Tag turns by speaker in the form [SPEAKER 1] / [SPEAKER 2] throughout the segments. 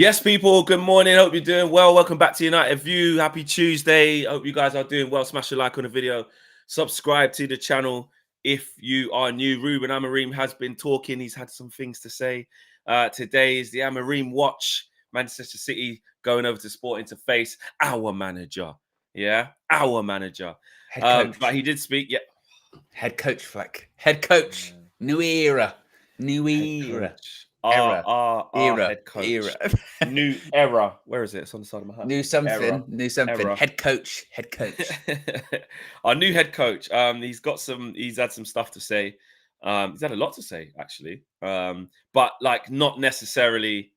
[SPEAKER 1] Yes, people, good morning. Hope you're doing well. Welcome back to United View. Happy Tuesday. Hope you guys are doing well. Smash a like on the video. Subscribe to the channel if you are new. Ruben Amorim has been talking. He's had some things to say. Today is the Amorim watch. Manchester City going over to Sporting to face our manager. Yeah, our manager.
[SPEAKER 2] Head coach.
[SPEAKER 1] But he did speak. Yeah.
[SPEAKER 2] Head coach, Fleck. Head coach. New era. New era.
[SPEAKER 1] Our
[SPEAKER 2] Era.
[SPEAKER 1] head coach.
[SPEAKER 2] Era.
[SPEAKER 1] New era. Where is it? It's on the side of my hat.
[SPEAKER 2] New something.
[SPEAKER 1] Era.
[SPEAKER 2] New something.
[SPEAKER 1] Era.
[SPEAKER 2] Head coach. Head coach.
[SPEAKER 1] Our new head coach. He's had some stuff to say. He's had a lot to say, actually. But like not necessarily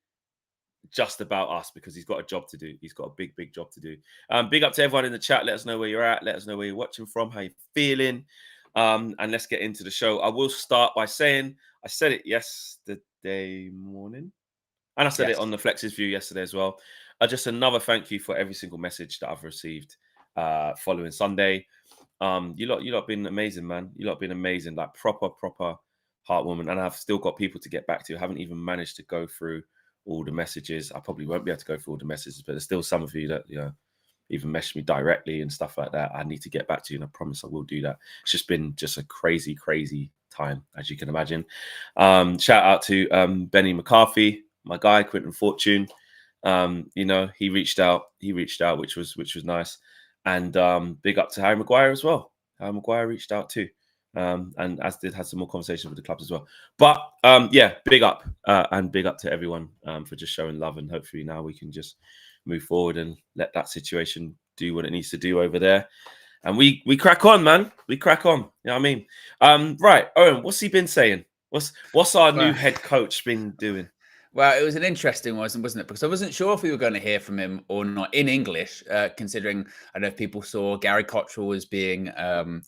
[SPEAKER 1] just about us, because he's got a job to do. He's got a big job to do. Big up to everyone in the chat. Let us know where you're at. Let us know where you're watching from, how you're feeling. And let's get into the show. I will start by saying, I said it yesterday morning, and I said it on the Flex's View yesterday as well. Just another thank you for every single message that I've received following Sunday. You lot been amazing, man. You lot been amazing, like proper heartwarming. And I've still got people to get back to. I haven't even managed to go through all the messages. I probably won't be able to go through all the messages, but there's still some of you that, you know, even message me directly and stuff like that. I need to get back to you, and I promise I will do that. It's just been a crazy time, as you can imagine. Shout out to Benny McCarthy, my guy, Quentin Fortune. You know, he reached out, which was nice. And big up to Harry Maguire as well. Harry Maguire reached out too. And as did had some more conversations with the clubs as well. But yeah, big up and big up to everyone for just showing love, and hopefully now we can just move forward and let that situation do what it needs to do over there. And we crack on, man. We crack on. You know what I mean? Right, Owen, what's he been saying? What's our new head coach been doing?
[SPEAKER 2] Well, it was an interesting one, wasn't it? Because I wasn't sure if we were going to hear from him or not in English, considering I don't know if people saw Gary Cottrell as being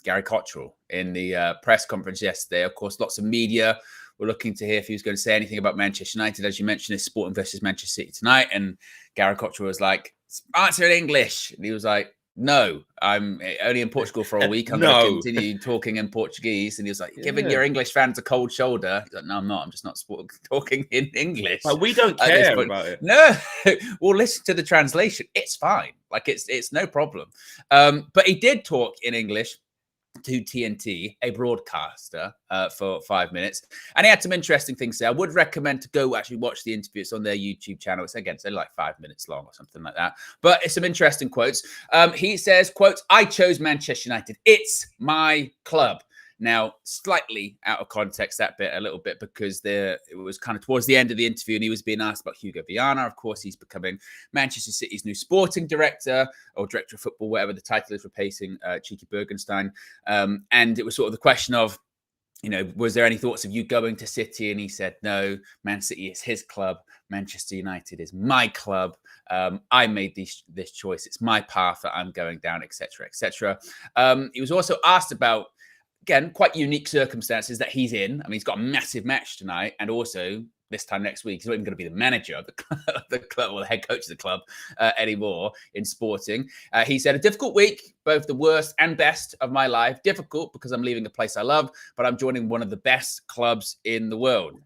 [SPEAKER 2] Gary Cottrell in the press conference yesterday. Of course, lots of media were looking to hear if he was going to say anything about Manchester United. As you mentioned, it's Sporting versus Manchester City tonight. And Gary Cottrell was like, answer in English. And he was like, no, I'm only in Portugal for a week. I'm going to continue talking in Portuguese. And he was like, giving your English fans a cold shoulder. He's like, no, I'm not. I'm just not talking in English.
[SPEAKER 1] But we don't care about it.
[SPEAKER 2] No, we'll listen to the translation. It's fine. Like it's no problem. But he did talk in English to TNT, a broadcaster, for 5 minutes. And he had some interesting things to say. I would recommend to go actually watch the interview. It's on their YouTube channel. It's only like 5 minutes long or something like that. But it's some interesting quotes. He says, quote, I chose Manchester United. It's my club. Now, slightly out of context, that bit a little bit, because it was kind of towards the end of the interview and he was being asked about Hugo Viana. Of course, he's becoming Manchester City's new sporting director, or director of football, whatever the title is, replacing Cheeky Bergenstein. And it was sort of the question of, you know, was there any thoughts of you going to City? And he said, no, Man City is his club. Manchester United is my club. I made this choice. It's my path that I'm going down, etc., etc. He was also asked about, again, quite unique circumstances that he's in. I mean, he's got a massive match tonight, and also this time next week, he's not even going to be the manager of the club or the head coach of the club anymore in Sporting. He said, a difficult week, both the worst and best of my life. Difficult because I'm leaving a place I love, but I'm joining one of the best clubs in the world.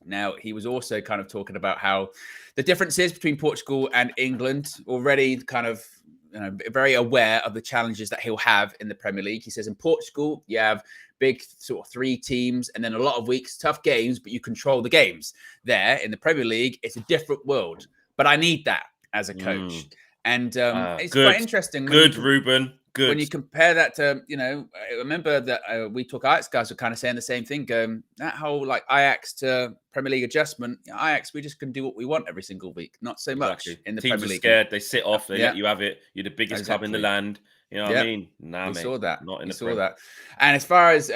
[SPEAKER 2] Now, he was also kind of talking about how the differences between Portugal and England, already kind of, you know, very aware of the challenges that he'll have in the Premier League. He says in Portugal, you have big sort of 3 teams and then a lot of weeks, tough games, but you control the games. There in the Premier League, it's a different world. But I need that as a coach. And it's quite interesting.
[SPEAKER 1] Good, Ruben. Good.
[SPEAKER 2] When you compare that to, you know, I remember that we talk Ajax guys were kind of saying the same thing, going, that whole like Ajax to Premier League adjustment, Ajax, we just can do what we want every single week. Not so much in the
[SPEAKER 1] Teams
[SPEAKER 2] Premier League.
[SPEAKER 1] Scared, they sit off, they let you have it. You're the biggest club in the land. You know what I mean? Nah,
[SPEAKER 2] we
[SPEAKER 1] mate,
[SPEAKER 2] saw that.
[SPEAKER 1] Not in
[SPEAKER 2] we
[SPEAKER 1] the
[SPEAKER 2] saw that. And as far as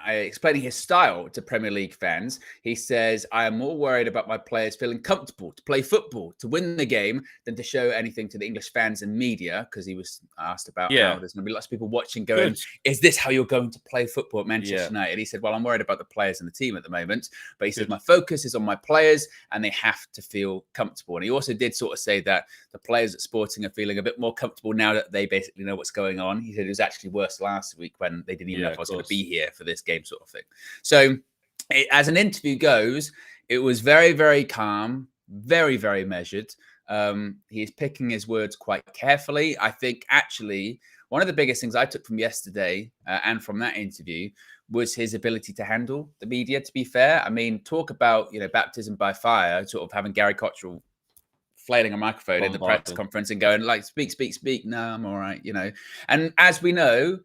[SPEAKER 2] explaining his style to Premier League fans, he says, I am more worried about my players feeling comfortable to play football, to win the game, than to show anything to the English fans and media, because he was asked about how there's going to be lots of people watching going, is this how you're going to play football at Manchester United? He said, well, I'm worried about the players and the team at the moment. But he said, my focus is on my players and they have to feel comfortable. And he also did sort of say that the players at Sporting are feeling a bit more comfortable now that they basically know what's going on. He said it was actually worse last week when they didn't even know if I was going to be here for this game, sort of thing. So as an interview goes, it was very, very calm, very, very measured. He is picking his words quite carefully. I think actually one of the biggest things I took from yesterday and from that interview was his ability to handle the media, to be fair. I mean, talk about, baptism by fire, sort of having Gary Cottrell flailing a microphone in the press conference and going like, speak, speak, speak. No, I'm all right, And as we know,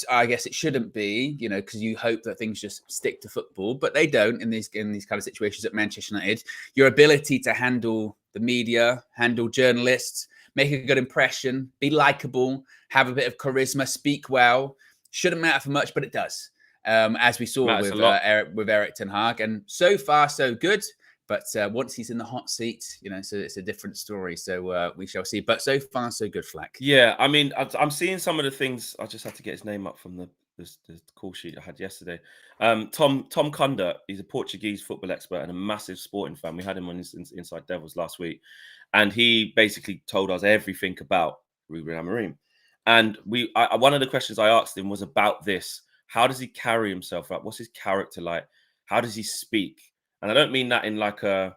[SPEAKER 2] I guess it shouldn't be, because you hope that things just stick to football, but they don't in these kind of situations at Manchester United. Your ability to handle the media, handle journalists, make a good impression, be likable, have a bit of charisma, speak well, shouldn't matter for much, but it does. As we saw with Eric Ten Hag, and so far so good. But once he's in the hot seat, so it's a different story. So we shall see. But so far, so good, Flack.
[SPEAKER 1] Yeah, I mean, I'm seeing some of the things. I just had to get his name up from the call sheet I had yesterday. Tom Kunda, he's a Portuguese football expert and a massive sporting fan. We had him on Inside Devils last week, and he basically told us everything about Ruben Amorim. And one of the questions I asked him was about this. How does he carry himself up? What's his character like? How does he speak? And I don't mean that in like a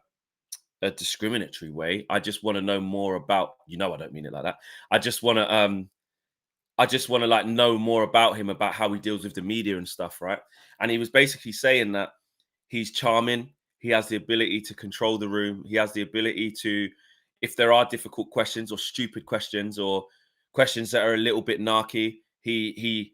[SPEAKER 1] discriminatory way. I just want to know more about, I don't mean it like that. I just want to like know more about him, about how he deals with the media and stuff, right? And he was basically saying that he's charming. He has the ability to control the room. He has the ability to, if there are difficult questions or stupid questions or questions that are a little bit narky, he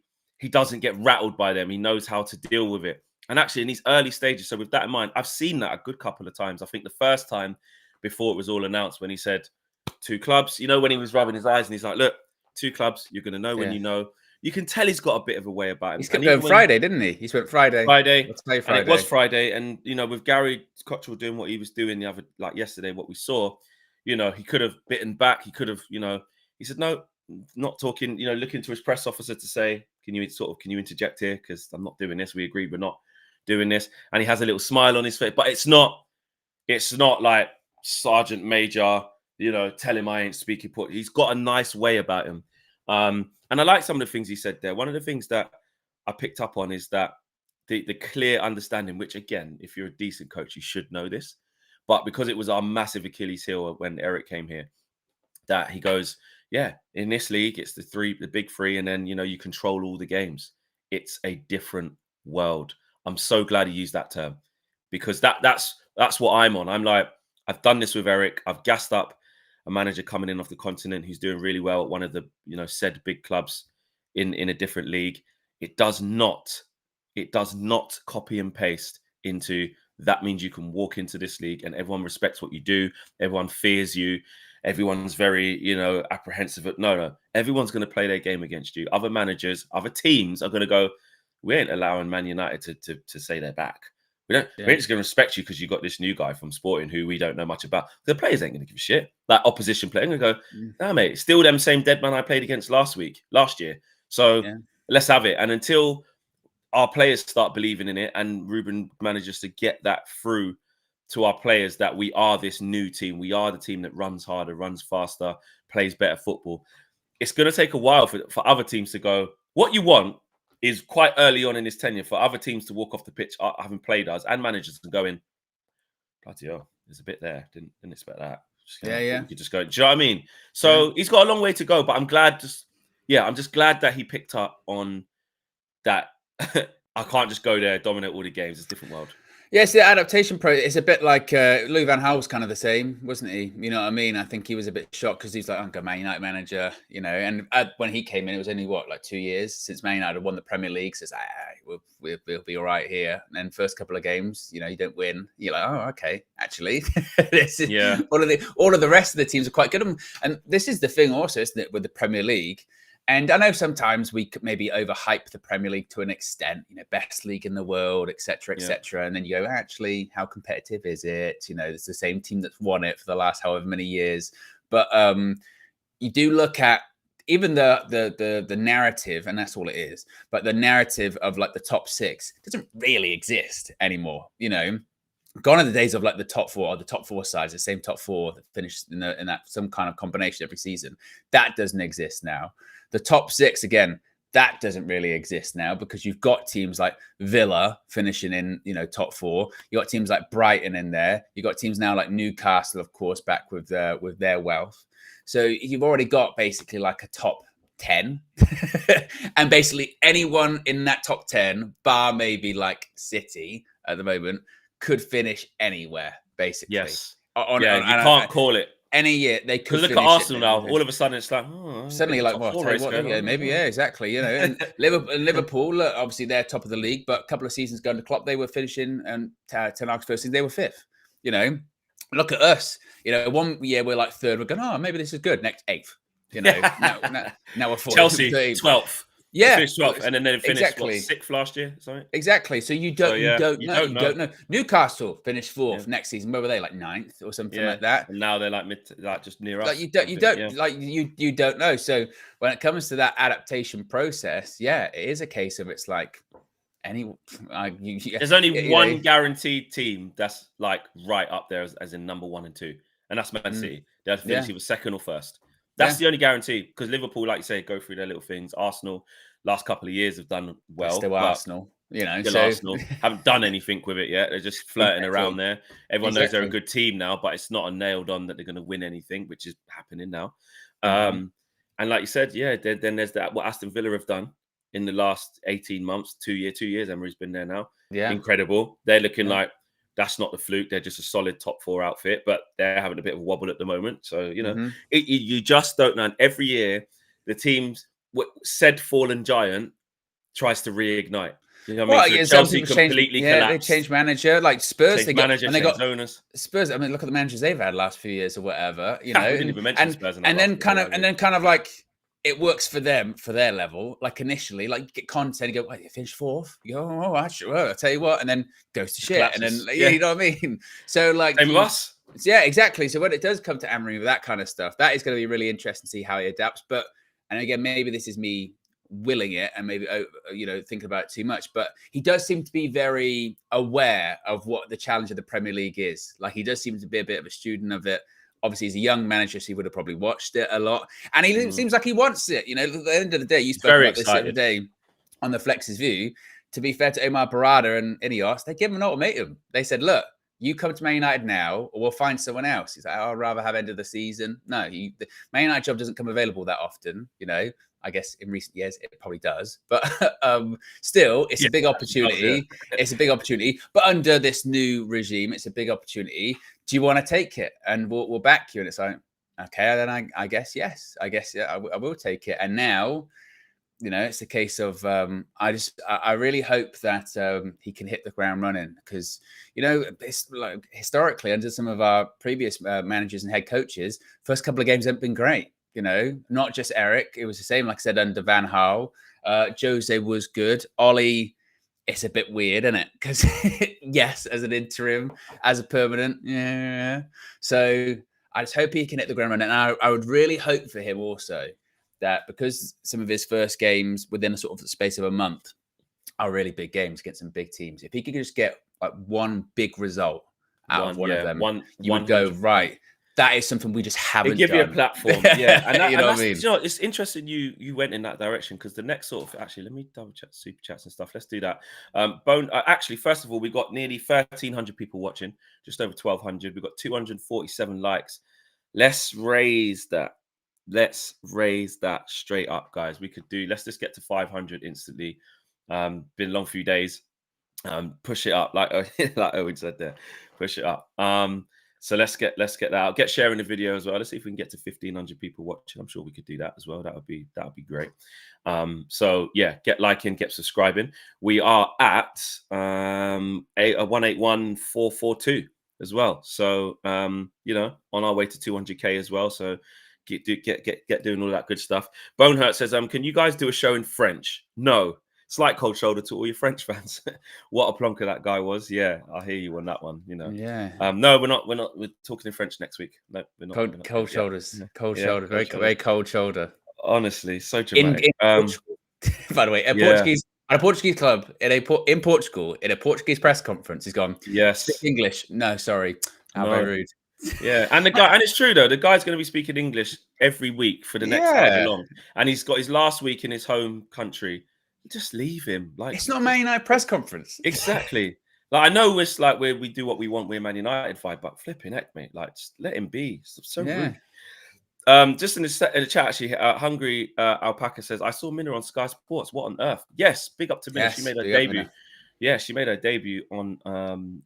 [SPEAKER 1] doesn't get rattled by them. He knows how to deal with it. And actually, in these early stages, so with that in mind, I've seen that a good couple of times. I think the first time before it was all announced, when he said 2 clubs, when he was rubbing his eyes and he's like, look, 2 clubs, you're going to know when you know. You can tell he's got a bit of a way about him.
[SPEAKER 2] He's going Friday, didn't he? He went Friday.
[SPEAKER 1] Let's play Friday. And it was Friday. And, with Gary Cottrell doing what he was doing yesterday, what we saw, he could have bitten back. He could have, he said, no, not talking, looking to his press officer to say, can you interject here? Because I'm not doing this. We agreed we're not doing this. And he has a little smile on his face, but it's not like Sergeant Major, tell him I ain't speaking Portuguese. He's got a nice way about him. And I like some of the things he said there. One of the things that I picked up on is that the clear understanding, which again, if you're a decent coach, you should know this. But because it was our massive Achilles heel when Eric came here, that he goes, yeah, in this league, it's the big 3, and then, you control all the games. It's a different world. I'm so glad he used that term, because that's what I'm on. I'm like, I've done this with Eric. I've gassed up a manager coming in off the continent who's doing really well at one of the, said big clubs in a different league. It does not copy and paste into that means you can walk into this league and everyone respects what you do. Everyone fears you. Everyone's very, apprehensive. No. Everyone's going to play their game against you. Other managers, other teams are going to go, we ain't allowing Man United to say they're back. We're just going to respect you because you got this new guy from Sporting who we don't know much about. The players ain't going to give a shit. That opposition player, I'm going to go, nah, mate, still them same dead man I played against last year. So let's have it. And until our players start believing in it and Ruben manages to get that through to our players that we are this new team. We are the team that runs harder, runs faster, plays better football. It's going to take a while for other teams to go, what you want is quite early on in his tenure for other teams to walk off the pitch, having played us, and managers to go in, bloody hell, there's a bit there. Didn't expect that. You could just go, do you know what I mean? So he's got a long way to go, but I'm glad I'm just glad that he picked up on that. I can't just go there, dominate all the games. It's a different world.
[SPEAKER 2] Yes, the adaptation process is a bit like Louis van Gaal was kind of the same, wasn't he? You know what I mean? I think he was a bit shocked because he's like, I'm a Man United manager, and when he came in, it was only, 2 years since Man United had won the Premier League. So it's like, we'll be all right here. And then first couple of games, you don't win. You're like, oh, okay, actually. All of the rest of the teams are quite good. And this is the thing also, isn't it, with the Premier League? And I know sometimes we could maybe overhype the Premier League to an extent, best league in the world, et cetera, et cetera. And then you go, actually, how competitive is it? It's the same team that's won it for the last however many years. But you do look at even the narrative, and that's all it is. But the narrative of like the top 6 doesn't really exist anymore. Gone are the days of like the top 4 or the top 4 sides, the same top 4 that finished in that some kind of combination every season. That doesn't exist now. The top 6, again, That doesn't really exist now because you've got teams like Villa finishing in, top 4. You got teams like Brighton in there. You got teams now like Newcastle, of course, back with their wealth. So you've already got basically like a top 10, and basically anyone in that top 10, bar maybe like City at the moment, could finish anywhere basically.
[SPEAKER 1] Yes. You can't call it.
[SPEAKER 2] Any year they could
[SPEAKER 1] look at Arsenal now. All of a sudden, it's like
[SPEAKER 2] suddenly like maybe exactly. And Liverpool, look, obviously they're top of the league, but a couple of seasons ago under Klopp, they were finishing, and Ten Hag's first season they were 5th. Look at us. 1 year we're like 3rd. We're going, maybe this is good. Next 8th. Now we're 4th.
[SPEAKER 1] Chelsea 12th.
[SPEAKER 2] Yeah,
[SPEAKER 1] finished 12th, and then they finished 6th last year. Something.
[SPEAKER 2] Exactly. So you don't know. Newcastle finished 4th next season. Where were they? Like 9th or something like that.
[SPEAKER 1] And now they're like just near us.
[SPEAKER 2] You don't know. So when it comes to that adaptation process, it is a case of it's like
[SPEAKER 1] there's only one guaranteed team that's like right up there as in number 1 and 2, and that's Man City. They'll finish either 2nd or 1st. That's the only guarantee, because Liverpool, like you say, go through their little things. Arsenal, last couple of years have done well.
[SPEAKER 2] Still Arsenal,
[SPEAKER 1] Arsenal haven't done anything with it yet. They're just flirting around there. Everyone knows they're a good team now, but it's not a nailed on that they're going to win anything, which is happening now. And like you said, then there's that what Aston Villa have done in the last 18 months, 2 years. Emery's been there now. Yeah, incredible. They're looking like. That's not the fluke. They're just a solid top 4 outfit, but they're having a bit of a wobble at the moment. So, you just don't know. And every year, the teams, said fallen giant tries to reignite. You know what I mean? So Chelsea completely collapsed.
[SPEAKER 2] They changed manager, like Spurs.
[SPEAKER 1] They got owners.
[SPEAKER 2] Spurs. I mean, look at the managers they've had last few years or whatever.
[SPEAKER 1] We didn't even mention Spurs.
[SPEAKER 2] And then kind of like it works for them, for their level. Like initially, like you get content, you go, you finished 4th. You go, actually, well, I'll tell you what, and then goes to shit. And then, you know what I mean? So like,
[SPEAKER 1] same with us.
[SPEAKER 2] Yeah, exactly. So when it does come to Amorim with that kind of stuff, that is going to be really interesting to see how he adapts. But, and again, maybe this is me willing it and maybe, thinking about it too much, but he does seem to be very aware of what the challenge of the Premier League is. Like he does seem to be a bit of a student of it. Obviously, he's a young manager, so he would have probably watched it a lot. And he seems like he wants it. At the end of the day, you spoke about this the other day on the Flex's View. To be fair to Omar Barada and Ineos, they gave him an ultimatum. They said, look, you come to Man United now, or we'll find someone else. He's like, I'd rather have end of the season. No, the Man United job doesn't come available that often, I guess in recent years it probably does, but still, it's a big opportunity. It's a big opportunity. But under this new regime, it's a big opportunity. Do you want to take it? And we'll back you. And it's like, okay, then I guess yes. I guess I will take it. And now, it's a case of I really hope that he can hit the ground running because it's like historically under some of our previous managers and head coaches, first couple of games haven't been great. Not just Eric. It was the same, like I said, under Van Gaal. Jose was good. Ollie, it's a bit weird, isn't it? Because, yes, as an interim, as a permanent, yeah. So I just hope he can hit the ground running. And I would really hope for him also that because some of his first games within a sort of the space of a month are really big games against some big teams. If he could just get like one big result out of one of them, you would go, right, that is something we just haven't done.
[SPEAKER 1] Give you a platform. Yeah. And that, what I mean? It's interesting you went in that direction because the next sort of, actually, let me double check super chats and stuff. Let's do that. Actually, first of all, we got nearly 1,300 people watching, just over 1,200. We've got 247 likes. Let's raise that. Let's raise that straight up, guys. Let's just get to 500 instantly. Been a long few days. Push it up, like Owen said there. Push it up. So let's get that out. Get sharing the video as well. Let's see if we can get to 1,500 people watching. I'm sure we could do that as well. That would be great. So yeah, get liking, get subscribing. We are at 181,442 as well. So on our way to 200k as well. So get doing all that good stuff. Bonehurt says, can you guys do a show in French? No. Slight cold shoulder to all your French fans. What a plonker that guy was. Yeah, I hear you on that one.
[SPEAKER 2] Yeah.
[SPEAKER 1] No, we're not. We're talking in French next week. No, we're not.
[SPEAKER 2] Cold shoulders. Yeah. Cold shoulder. Very cold shoulder.
[SPEAKER 1] Honestly, so dramatic.
[SPEAKER 2] By the way, a Portuguese club in Portugal in a Portuguese press conference. He's gone.
[SPEAKER 1] Yes.
[SPEAKER 2] Speak English. No, sorry. How very rude.
[SPEAKER 1] Yeah, and the guy, and it's true though. The guy's going to be speaking English every week for the next however long, and he's got his last week in his home country. Just leave him. Like,
[SPEAKER 2] it's not a Man United press conference.
[SPEAKER 1] Exactly. Like, I know it's like we do what we want. We're Man United fight, but flipping heck, mate. Like, just let him be. It's so rude. Just in the chat, actually, Hungry Alpaca says, "I saw Minna on Sky Sports. What on earth?" Yes, big up to Minna. She made her debut. Yeah, she made her debut on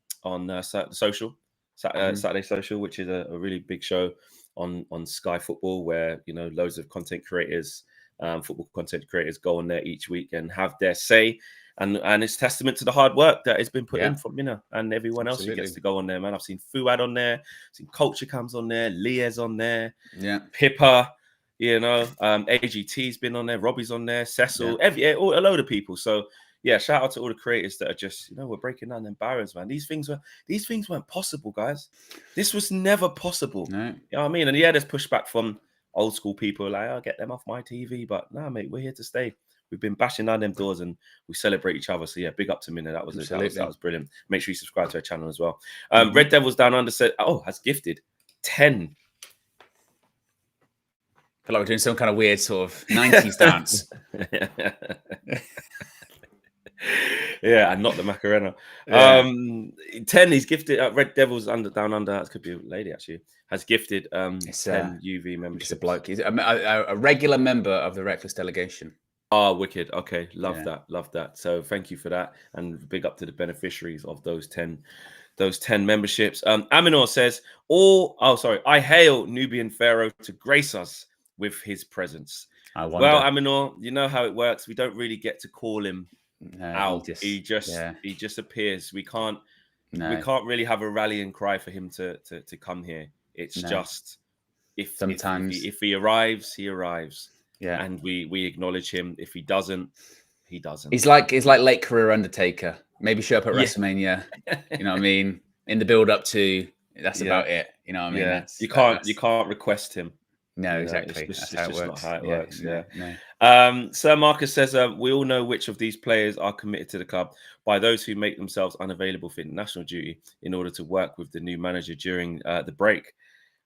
[SPEAKER 1] social. Saturday Social, which is a really big show on Sky Football, where loads of content creators, football content creators, go on there each week and have their say, and it's testament to the hard work that has been put in from Minna and everyone else who gets to go on there. Man, I've seen Fuad on there, seen Culture comes on there, Leah's on there, Pippa, AGT's been on there, Robbie's on there, Cecil, a load of people. So. Yeah, shout out to all the creators that are just, we're breaking down them barriers, man. These things weren't possible, guys. This was never possible.
[SPEAKER 2] No.
[SPEAKER 1] You know what I mean? And there's pushback from old school people like, "I'll get them off my TV." But no, mate, we're here to stay. We've been bashing down them doors and we celebrate each other. So yeah, big up to Minna. That was brilliant. Make sure you subscribe to her channel as well. Red Devils Down Under said, has gifted 10.
[SPEAKER 2] I feel like we're doing some kind of weird sort of 90s dance.
[SPEAKER 1] Yeah, and not the Macarena. 10, he's gifted Red Devils Down Under. That could be a lady, actually. Has gifted 10 UV memberships.
[SPEAKER 2] It's a bloke. He's a regular member of the Reckless delegation.
[SPEAKER 1] Oh, wicked. Okay, love that. So thank you for that. And big up to the beneficiaries of those 10 memberships. Aminor says, I hail Nubian Pharaoh to grace us with his presence. Well, Aminor, you know how it works. We don't really get to call him out. He just appears. We can't really have a rallying cry for him to come here. It's just if he arrives, he arrives. Yeah, and we acknowledge him. If he doesn't, he doesn't.
[SPEAKER 2] He's like late career Undertaker. Maybe show up at WrestleMania. You know what I mean? In the build up to that's about it. You know what I mean?
[SPEAKER 1] Yeah. You can't request him.
[SPEAKER 2] No, exactly.
[SPEAKER 1] It's just not how it works. Yeah.
[SPEAKER 2] No.
[SPEAKER 1] Sir Marcus says, we all know which of these players are committed to the club by those who make themselves unavailable for international duty in order to work with the new manager during the break.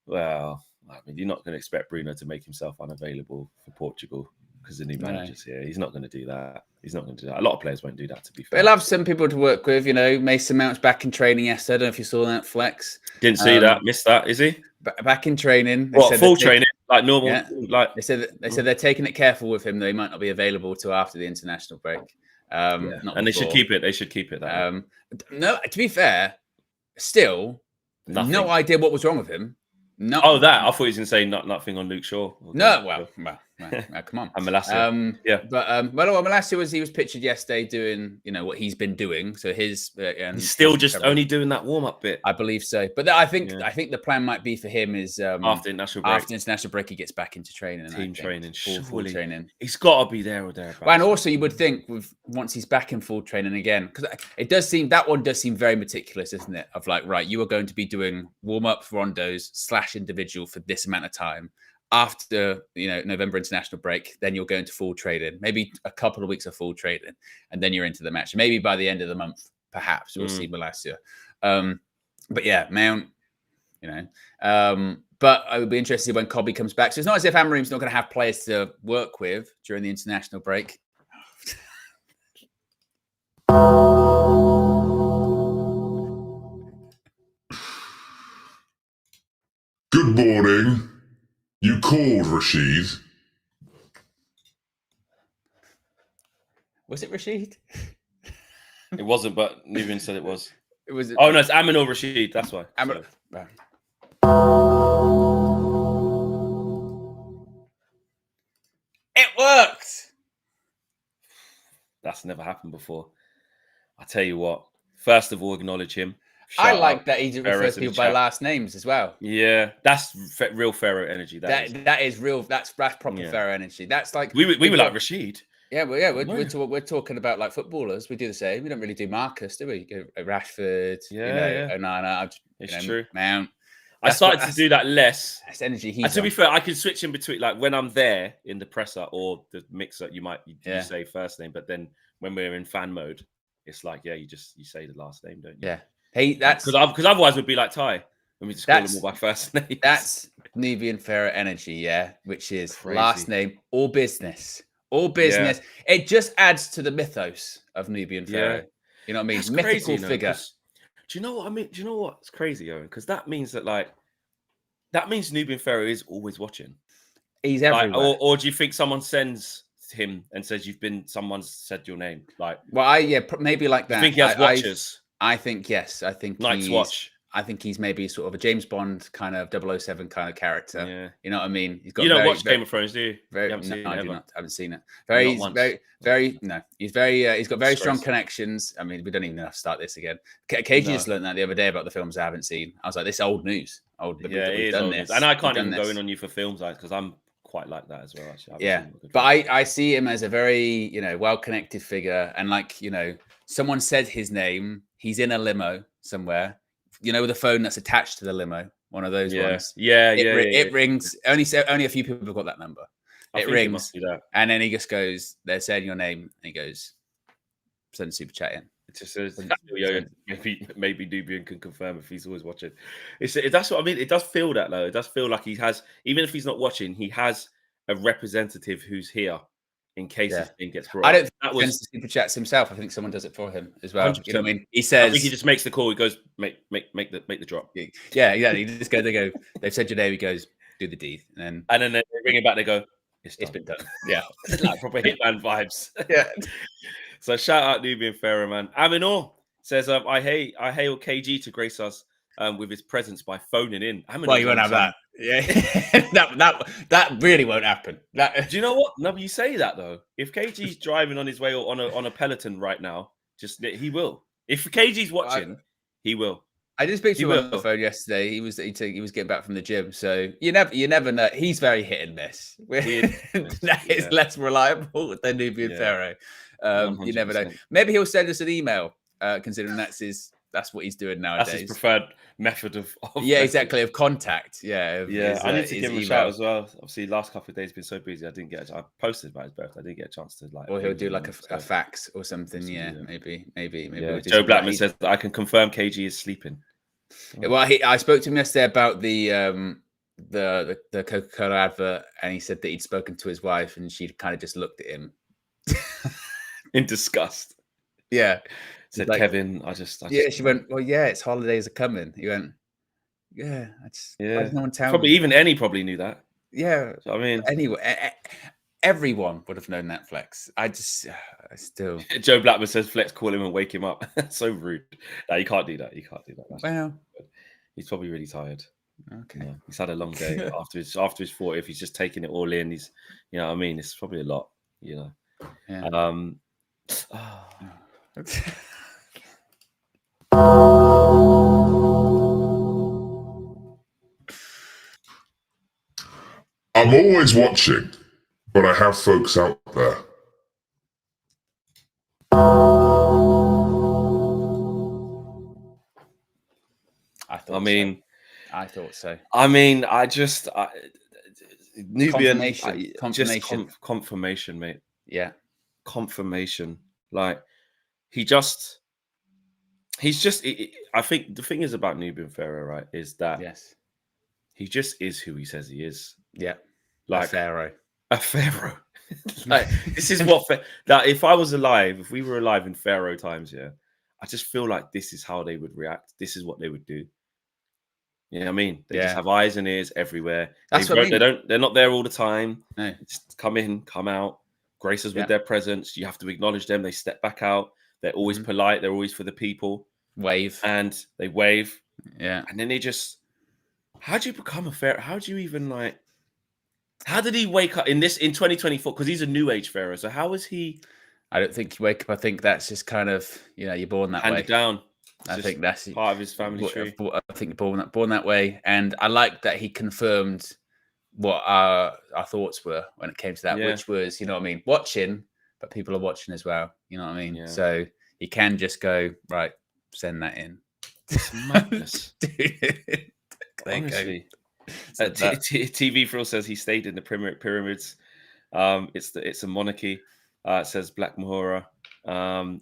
[SPEAKER 1] Well, I mean, you're not going to expect Bruno to make himself unavailable for Portugal because the new manager's here. He's not going to do that. A lot of players won't do that, to be fair.
[SPEAKER 2] But he'll have some people to work with. Mason Mount's back in training yesterday. I don't know if you saw that flex.
[SPEAKER 1] Didn't see that. Missed that. Is he?
[SPEAKER 2] Back in training.
[SPEAKER 1] Full training? Like normal?
[SPEAKER 2] Yeah.
[SPEAKER 1] Like
[SPEAKER 2] they said they're taking it careful with him. They might not be available till after the international break.
[SPEAKER 1] And they should keep it. They should keep it.
[SPEAKER 2] No, to be fair, still no idea what was wrong with him. No.
[SPEAKER 1] Oh, that I thought he was going to say nothing on Luke Shaw.
[SPEAKER 2] No, well, come on.
[SPEAKER 1] And Malacia.
[SPEAKER 2] But Malacia was pictured yesterday doing what he's been doing. So he's
[SPEAKER 1] still just only doing that warm up bit.
[SPEAKER 2] I believe so. But I think the plan might be for him is
[SPEAKER 1] after international
[SPEAKER 2] break he gets back into training,
[SPEAKER 1] team training,
[SPEAKER 2] full training.
[SPEAKER 1] He's got to be there or thereabouts.
[SPEAKER 2] Well, and also you would think once he's back in full training again, because it does seem very meticulous, isn't it? Of like, right, you are going to be doing warm up rondos / individual for this amount of time. After November international break, then you're going to full training, maybe a couple of weeks of full training, and then you're into the match. Maybe by the end of the month, perhaps we'll see Malacia. But yeah, Mount, but I would be interested when Cobby comes back. So it's not as if Amorim's not going to have players to work with during the international break.
[SPEAKER 3] Good morning. You called, Rashid.
[SPEAKER 2] Was it Rashid?
[SPEAKER 1] It wasn't, but Nubian said it was.
[SPEAKER 2] It was.
[SPEAKER 1] Oh no, it's Amin or Rashid. That's why.
[SPEAKER 2] It worked.
[SPEAKER 1] That's never happened before. I tell you what. First of all, acknowledge him.
[SPEAKER 2] I like that he refers to people by last names as well.
[SPEAKER 1] Yeah, that's real Pharaoh energy.
[SPEAKER 2] That is real. That's proper Pharaoh energy. That's like
[SPEAKER 1] we were like Rashid.
[SPEAKER 2] Yeah, we're talking about like footballers. We do the same. We don't really do Marcus, do we? Rashford. Onana.
[SPEAKER 1] It's true.
[SPEAKER 2] Mount.
[SPEAKER 1] I started to do that less.
[SPEAKER 2] That's energy.
[SPEAKER 1] And to be fair, I can switch in between. Like when I'm there in the presser or the mixer, you say first name, but then when we're in fan mode, it's like you say the last name, don't you?
[SPEAKER 2] Yeah. Hey, that's
[SPEAKER 1] because otherwise we'd be like Ty. When we just call them all by first names.
[SPEAKER 2] That's Nubian Pharaoh energy, yeah, which is
[SPEAKER 1] Crazy.
[SPEAKER 2] last name, all business. All business. Yeah. It just adds to the mythos of Nubian Pharaoh. You know what I mean?
[SPEAKER 1] That's
[SPEAKER 2] mythical
[SPEAKER 1] crazy,
[SPEAKER 2] figure.
[SPEAKER 1] Do you know what I mean? Do you know what's crazy, Owen? Because that means that means Nubian Pharaoh is always watching.
[SPEAKER 2] He's everywhere.
[SPEAKER 1] Or do you think someone sends him and says someone's said your name? Like,
[SPEAKER 2] well, maybe like that.
[SPEAKER 1] I think he has watchers.
[SPEAKER 2] I think yes. I think
[SPEAKER 1] Night's Watch.
[SPEAKER 2] I think he's maybe sort of a James Bond kind of 007 kind of character.
[SPEAKER 1] Yeah.
[SPEAKER 2] You know what I mean? He's got.
[SPEAKER 1] You don't watch Game of Thrones, do you?
[SPEAKER 2] Very,
[SPEAKER 1] you haven't seen it
[SPEAKER 2] I
[SPEAKER 1] ever?
[SPEAKER 2] do not. I haven't seen it. No. He's got very strong connections. I mean, we don't even have to start this again. KG just learned that the other day about the films I haven't seen. I was like, this is old news.
[SPEAKER 1] It is old news. And I can't even go in on you for films because I'm quite like that as well. Actually,
[SPEAKER 2] but I see him as a very well-connected figure, and someone said his name. He's in a limo somewhere. The phone that's attached to the limo, one of those ones. It rings. Only a few people have got that number. It rings,
[SPEAKER 1] must be that.
[SPEAKER 2] and then he just goes, "They're saying your name," and he goes, "Send a super chat in."
[SPEAKER 1] It just says, maybe Nubian can confirm if he's always watching. That's what I mean. It does feel that though. It does feel like he has, even if he's not watching, he has a representative who's here in case his thing gets brought.
[SPEAKER 2] I don't think he sends the super chats himself. I think someone does it for him as well.
[SPEAKER 1] 100%.
[SPEAKER 2] You know what I mean? He says,
[SPEAKER 1] I think he just makes the call. He goes, make the drop.
[SPEAKER 2] Yeah, exactly. He just go. They go. They've said your name. He goes, do the deed, and then
[SPEAKER 1] they ring him back. They go, it's
[SPEAKER 2] been done. Yeah,
[SPEAKER 1] like proper hitman vibes.
[SPEAKER 2] Yeah.
[SPEAKER 1] So shout out Nubian Pharaoh, man. Aminor says, I hail KG to grace us with his presence by phoning in.
[SPEAKER 2] Well, you won't have that. Yeah, that really won't happen.
[SPEAKER 1] Do you know what? No, but you say that though. If KG's driving on his way or on a Peloton right now, he will. If KG's watching, he will.
[SPEAKER 2] I did speak to him on the phone yesterday. He was getting back from the gym, so you never know. He's very hit and miss. That is less reliable than Nubian Pharaoh. You never know. Maybe he'll send us an email, considering that's what he's doing nowadays.
[SPEAKER 1] That's his preferred method of
[SPEAKER 2] exactly, of contact. I
[SPEAKER 1] need to give him a shout as well. Obviously, last couple of days been so busy. I posted about his birthday. I didn't get a chance to
[SPEAKER 2] or he'll do like a fax or something. Maybe.
[SPEAKER 1] Joe Blackman says that I can confirm KG is sleeping.
[SPEAKER 2] Well, I spoke to him yesterday about the Coca-Cola advert, and he said that he'd spoken to his wife, and she kind of just looked at him
[SPEAKER 1] in disgust.
[SPEAKER 2] Yeah.
[SPEAKER 1] Said like, Kevin, I just
[SPEAKER 2] she went, well, it's holidays are coming. He went, why does no one tell me?
[SPEAKER 1] Even Annie probably knew that.
[SPEAKER 2] Yeah.
[SPEAKER 1] So, I mean,
[SPEAKER 2] anyway, everyone would have known that, Flex. I still.
[SPEAKER 1] Joe Blackman says, Flex, call him and wake him up. So rude. No, you can't do that.
[SPEAKER 2] Well,
[SPEAKER 1] he's probably really tired.
[SPEAKER 2] Okay.
[SPEAKER 1] Yeah, he's had a long day after his 40th. He's just taking it all in. He's, you know what I mean? It's probably a lot,
[SPEAKER 2] Yeah.
[SPEAKER 3] I'm always watching, but I have folks out there.
[SPEAKER 2] I thought so.
[SPEAKER 1] I mean, Nubian confirmation, mate.
[SPEAKER 2] Yeah,
[SPEAKER 1] confirmation. Like he's just. I think the thing is about Nubian Pharaoh, right, is that he just is who he says he is.
[SPEAKER 2] Yeah,
[SPEAKER 1] like
[SPEAKER 2] a pharaoh.
[SPEAKER 1] Like this is what that if we were alive in Pharaoh times, I just feel like this is how they would react. This is what they would do. You know what I mean? They just have eyes and ears everywhere.
[SPEAKER 2] That's what I mean.
[SPEAKER 1] They're not there all the time.
[SPEAKER 2] No.
[SPEAKER 1] Just come in, come out, grace us with their presence. You have to acknowledge them. They step back out. They're always polite. They're always for the people.
[SPEAKER 2] Wave.
[SPEAKER 1] And they wave.
[SPEAKER 2] Yeah.
[SPEAKER 1] And then how do you become a pharaoh? How do you even how did he wake up in 2024? Because he's a new age pharaoh. So how is he?
[SPEAKER 2] I don't think you wake up. I think that's just kind of, you're born that way.
[SPEAKER 1] Handed down.
[SPEAKER 2] I think that's
[SPEAKER 1] part of his family tree.
[SPEAKER 2] I think born that way. And I like that he confirmed what our thoughts were when it came to that, which was, you know what I mean, watching, but people are watching as well. You know what I mean? Yeah. So you can just go, right, send that in.
[SPEAKER 1] It's madness.
[SPEAKER 2] Honestly.
[SPEAKER 1] TV Frill says he stayed in the pyramids. It's a monarchy. It says Black Mahora.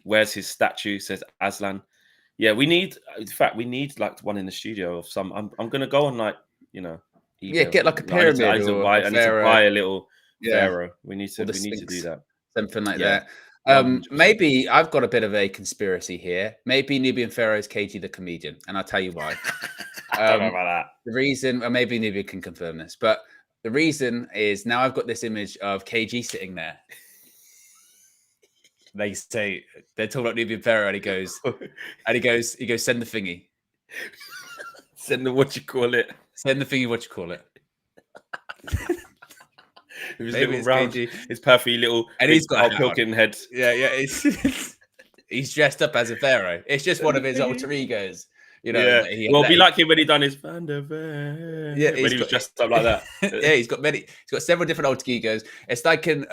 [SPEAKER 1] Where's his statue? Says Aslan. Yeah, we need. In fact, we need like one in the studio of some. I'm gonna go on like eBay
[SPEAKER 2] Yeah,
[SPEAKER 1] or
[SPEAKER 2] get like a
[SPEAKER 1] something. I need to,
[SPEAKER 2] pyramid or a
[SPEAKER 1] I need to
[SPEAKER 2] pharaoh.
[SPEAKER 1] buy a little
[SPEAKER 2] Yeah,
[SPEAKER 1] pharaoh. We need
[SPEAKER 2] or
[SPEAKER 1] to
[SPEAKER 2] the
[SPEAKER 1] do
[SPEAKER 2] Sphinx,
[SPEAKER 1] that.
[SPEAKER 2] something like
[SPEAKER 1] Yeah,
[SPEAKER 2] that.
[SPEAKER 1] 100%.
[SPEAKER 2] Maybe I've got a bit of a conspiracy here. Maybe Nubian Pharaoh is KG the comedian, and I'll tell you why.
[SPEAKER 1] I don't know about
[SPEAKER 2] The reason, or maybe Nubian can confirm this, but the reason is now I've got this image of KG sitting there. They say they're talking about Nubian Pharaoh, and he goes, send the thingy,
[SPEAKER 1] Send the what you call it.
[SPEAKER 2] send the thingy, what you call it.
[SPEAKER 1] His
[SPEAKER 2] Maybe
[SPEAKER 1] little
[SPEAKER 2] it's
[SPEAKER 1] round,
[SPEAKER 2] KG.
[SPEAKER 1] his perfect little,
[SPEAKER 2] And
[SPEAKER 1] big
[SPEAKER 2] he's got a
[SPEAKER 1] Carl
[SPEAKER 2] hat on.
[SPEAKER 1] Pilkington head.
[SPEAKER 2] Yeah. He's dressed up as a pharaoh. It's just one of his alter egos. You know,
[SPEAKER 1] Yeah.
[SPEAKER 2] that he,
[SPEAKER 1] Well,
[SPEAKER 2] that
[SPEAKER 1] be
[SPEAKER 2] he-
[SPEAKER 1] like him when he done his Van der Vaart.
[SPEAKER 2] Yeah,
[SPEAKER 1] when he was dressed up like that.
[SPEAKER 2] Yeah, he's got several different alter egos. It's like an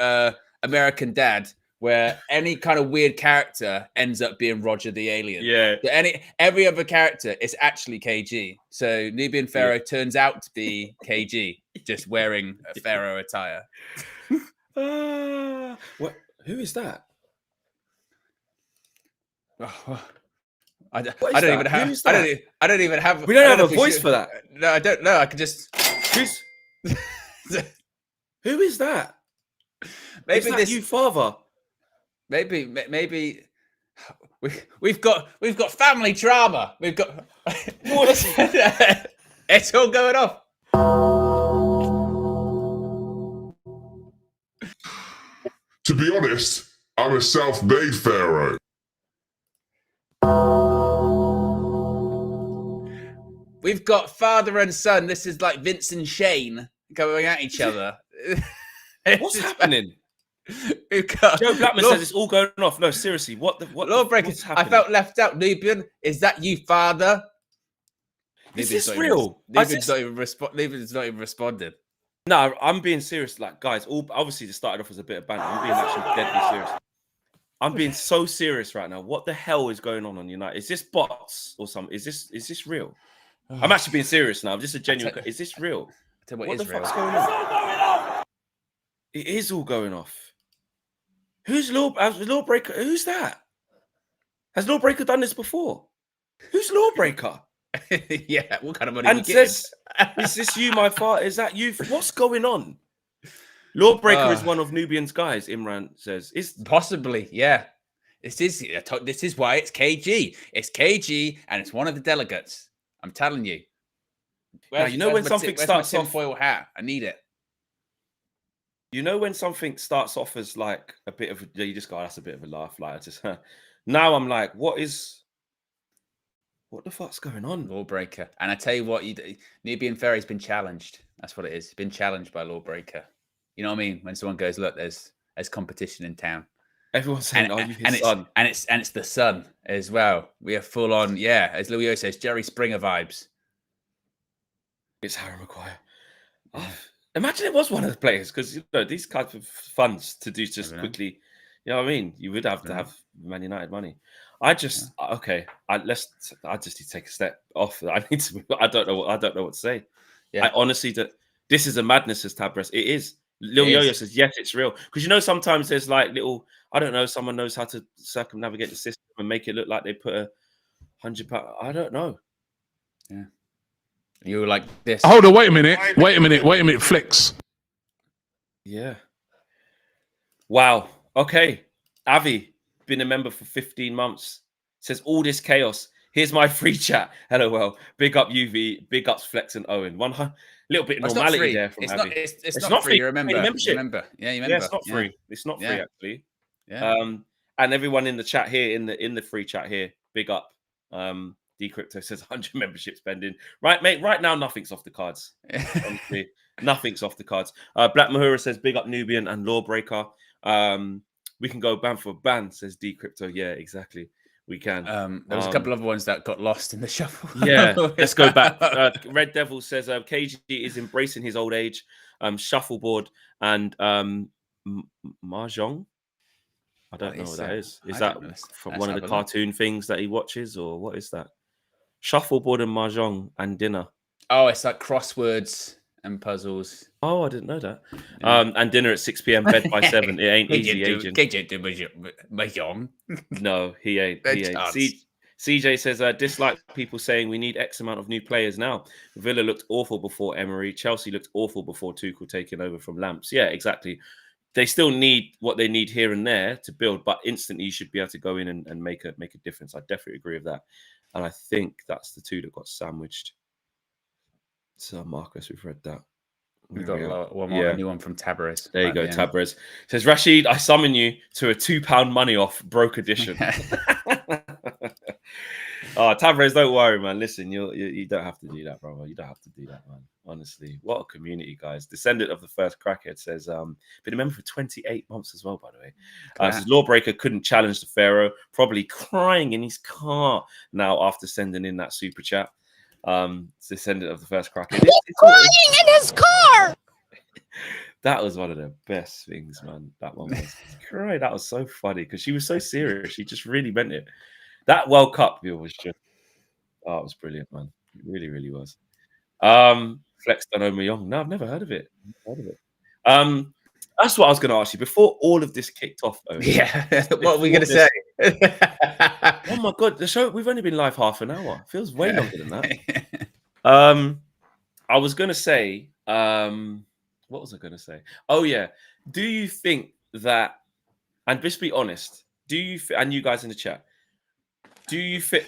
[SPEAKER 2] American Dad, where any kind of weird character ends up being Roger the Alien.
[SPEAKER 1] Yeah.
[SPEAKER 2] So every other character is actually KG. So Nubian Pharaoh turns out to be KG, just wearing a pharaoh attire.
[SPEAKER 1] What? Who is that?
[SPEAKER 2] I don't even have.
[SPEAKER 1] Who's
[SPEAKER 2] I
[SPEAKER 1] that?
[SPEAKER 2] don't even have.
[SPEAKER 1] We don't have
[SPEAKER 2] know
[SPEAKER 1] a
[SPEAKER 2] if we
[SPEAKER 1] voice
[SPEAKER 2] should-
[SPEAKER 1] for that.
[SPEAKER 2] No, I don't know. I could just.
[SPEAKER 1] Who's? Who is that?
[SPEAKER 2] Maybe
[SPEAKER 1] Is that
[SPEAKER 2] this.
[SPEAKER 1] you, father?
[SPEAKER 2] Maybe. We've got family drama. We've got.
[SPEAKER 1] What?
[SPEAKER 2] It's all going off.
[SPEAKER 3] To be honest, I'm a self-made pharaoh.
[SPEAKER 2] We've got father and son. This is like Vince and Shane going at each other.
[SPEAKER 1] What's happening?
[SPEAKER 2] Joe
[SPEAKER 1] Blackman says it's all going off. No, seriously, what
[SPEAKER 2] Lawbreaker.
[SPEAKER 1] what's
[SPEAKER 2] I
[SPEAKER 1] happening?
[SPEAKER 2] felt left out. Nubian, is that you, father?
[SPEAKER 1] Is
[SPEAKER 2] Nubian's
[SPEAKER 1] this
[SPEAKER 2] not even
[SPEAKER 1] real?
[SPEAKER 2] Nubian's not even Nubian's not even responded.
[SPEAKER 1] No, I'm being serious. Like, guys, all obviously this started off as a bit of banter. I'm being actually deadly serious. I'm being so serious right now. What the hell is going on United? Is this bots or something? Is this real? I'm actually being serious now. This is a genuine. Is this real? What the fuck's going on? It is all going off. Who's Lawbreaker? Who's that? Has Lawbreaker done this before? Who's Lawbreaker?
[SPEAKER 2] Yeah, what kind of money?
[SPEAKER 1] And says, "Is this you, my father? Is that you? What's going on?" Lawbreaker is one of Nubian's guys. Imran says, "Is
[SPEAKER 2] possibly, yeah. This is why it's KG. It's KG, and it's one of the delegates. I'm telling you.
[SPEAKER 1] Now, you know when something starts off,
[SPEAKER 2] tinfoil hat. I need it.
[SPEAKER 1] You know when something starts off as like a bit of you just go, that's a bit of a laugh. Like I just now I'm like, what the fuck's going on?
[SPEAKER 2] Lawbreaker. And I tell you what, Nubian Pharaoh's been challenged. That's what it is. Been challenged by Lawbreaker. You know what I mean? When someone goes, look, there's competition in town.
[SPEAKER 1] Everyone's saying, "Are you his son?"
[SPEAKER 2] And it's the son as well. We are full on, yeah. As Louis says, Jerry Springer vibes.
[SPEAKER 1] It's Harry Maguire. Oh, imagine it was one of the players, because these kinds of funds to do just quickly. You know what I mean? You would have to have Man United money. I just I just need to take a step off. I need to. I don't know what to say. Yeah. I honestly this is a madness, as Tabres. It is. Lil Yo-Yo says yes, it's real, because sometimes there's like little. I don't know. Someone knows how to circumnavigate the system and make it look like they put £100. I don't know.
[SPEAKER 2] Yeah. You were like this.
[SPEAKER 4] Hold on, wait a minute, Flex.
[SPEAKER 1] Yeah. Wow. Okay. Avi, been a member for 15 months. Says all this chaos. Here's my free chat. LOL. Big up UV. Big ups Flex and Owen. One little bit of normality there from Avi.
[SPEAKER 2] It's not free. You remember?
[SPEAKER 1] Membership.
[SPEAKER 2] Yeah, you remember.
[SPEAKER 1] Yeah, it's not free. It's not free actually.
[SPEAKER 2] Yeah.
[SPEAKER 1] And everyone in the chat here, in the free chat here, big up. Decrypto says 100 membership spending. Right, mate. Right now, nothing's off the cards. Honestly, nothing's off the cards. Black Mahura says big up Nubian and Lawbreaker. We can go ban for ban, says Decrypto. Yeah, exactly. We can.
[SPEAKER 2] There was a couple of ones that got lost in the shuffle.
[SPEAKER 1] Yeah, let's go back. Red Devil says KG is embracing his old age. Shuffleboard and Mahjong. I don't know what that is. Is that from one of the cartoon things that he watches, or what is that? Shuffleboard and Mahjong and dinner.
[SPEAKER 2] Oh, it's like crosswords and puzzles.
[SPEAKER 1] Oh, I didn't know that. Yeah. And dinner at 6 p.m, bed by 7. It ain't easy aging.
[SPEAKER 2] KJ do Mahjong.
[SPEAKER 1] No, he ain't. He ain't. CJ says, dislike people saying we need X amount of new players now. Villa looked awful before Emery. Chelsea looked awful before Tuchel taking over from Lamps. Yeah, exactly. They still need what they need here and there to build, but instantly you should be able to go in and make a difference. I definitely agree with that. And I think that's the two that got sandwiched. So, Marcus, we've read that.
[SPEAKER 2] We've got one more, a new one from Tabarez.
[SPEAKER 1] There you go, Tabarez. Says, Rashid, I summon you to a £2 money off broke edition. Oh, Tabarez, don't worry, man. Listen, you don't have to do that, brother. You don't have to do that, man. Honestly, what a community, guys. Descendant of the first crackhead says, been a member for 28 months as well, by the way. Says, Lawbreaker couldn't challenge the Pharaoh, probably crying in his car now after sending in that super chat. Descendant of the first crackhead. He's crying in his car. That was one of the best things, man. That one was crying. That was so funny because she was so serious. She just really meant it. That World Cup deal was just, oh, it was brilliant, man. It really, really was. Flex Danoma Young. No, I've never heard of it. That's what I was going to ask you before all of this kicked off. Owen,
[SPEAKER 2] yeah. What are we going to say?
[SPEAKER 1] Oh my God, the show, we've only been live half an hour. Feels way longer than that. I was going to say, what was I going to say? Oh yeah. Do you think that, and just be honest, do you, and you guys in the chat, do you fit?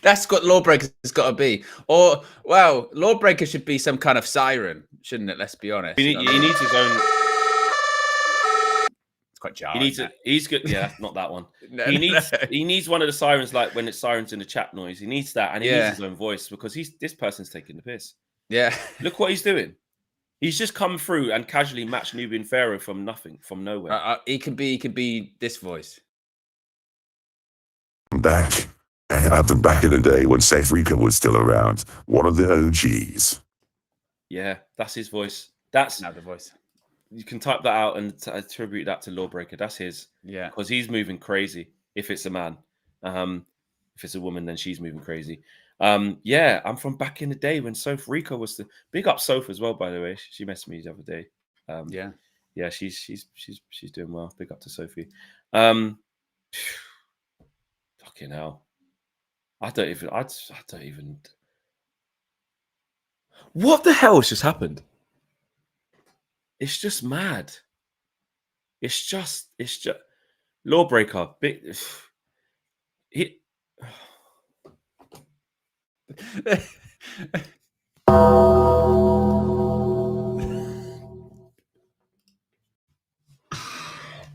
[SPEAKER 2] That's what Lawbreaker's got to be. Or, well, Lawbreaker should be some kind of siren, shouldn't it? Let's be honest.
[SPEAKER 1] He needs his own.
[SPEAKER 2] It's quite jarring.
[SPEAKER 1] He's good. Yeah, not that one.
[SPEAKER 2] No,
[SPEAKER 1] he needs one of the sirens, like when it's sirens in the chat noise. He needs that, and he needs his own voice because this person's taking the piss.
[SPEAKER 2] Yeah.
[SPEAKER 1] Look what he's doing. He's just come through and casually matched Nubian Pharaoh from nothing, from nowhere.
[SPEAKER 2] He can be this voice.
[SPEAKER 3] I'm back. And I've been back in the day when South Rica was still around. One of the OGs.
[SPEAKER 1] Yeah, that's his voice. That's
[SPEAKER 2] now the voice.
[SPEAKER 1] You can type that out and attribute that to Lawbreaker. That's his.
[SPEAKER 2] Yeah.
[SPEAKER 1] Because he's moving crazy if it's a man. If it's a woman, then she's moving crazy. Yeah, I'm from back in the day when South Rica was the big up Soph as well, by the way. She messaged me the other day. Yeah, she's doing well. Big up to Sophie. Fucking hell. I don't even. What the hell has just happened? It's just mad. It's just Lawbreaker. Big.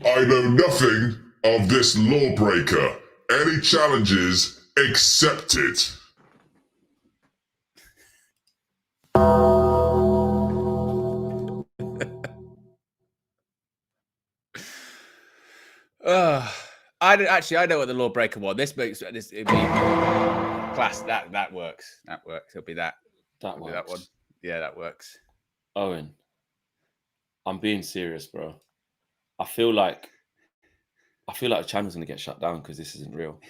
[SPEAKER 3] I know nothing of this Lawbreaker. Any challenges accepted.
[SPEAKER 2] I know what the Lawbreaker was. This makes this it'd be class. That works. That works. It'll be that.
[SPEAKER 1] That works.
[SPEAKER 2] That one. Yeah, that works.
[SPEAKER 1] Owen, I'm being serious, bro. I feel like the channel's gonna get shut down because this isn't real.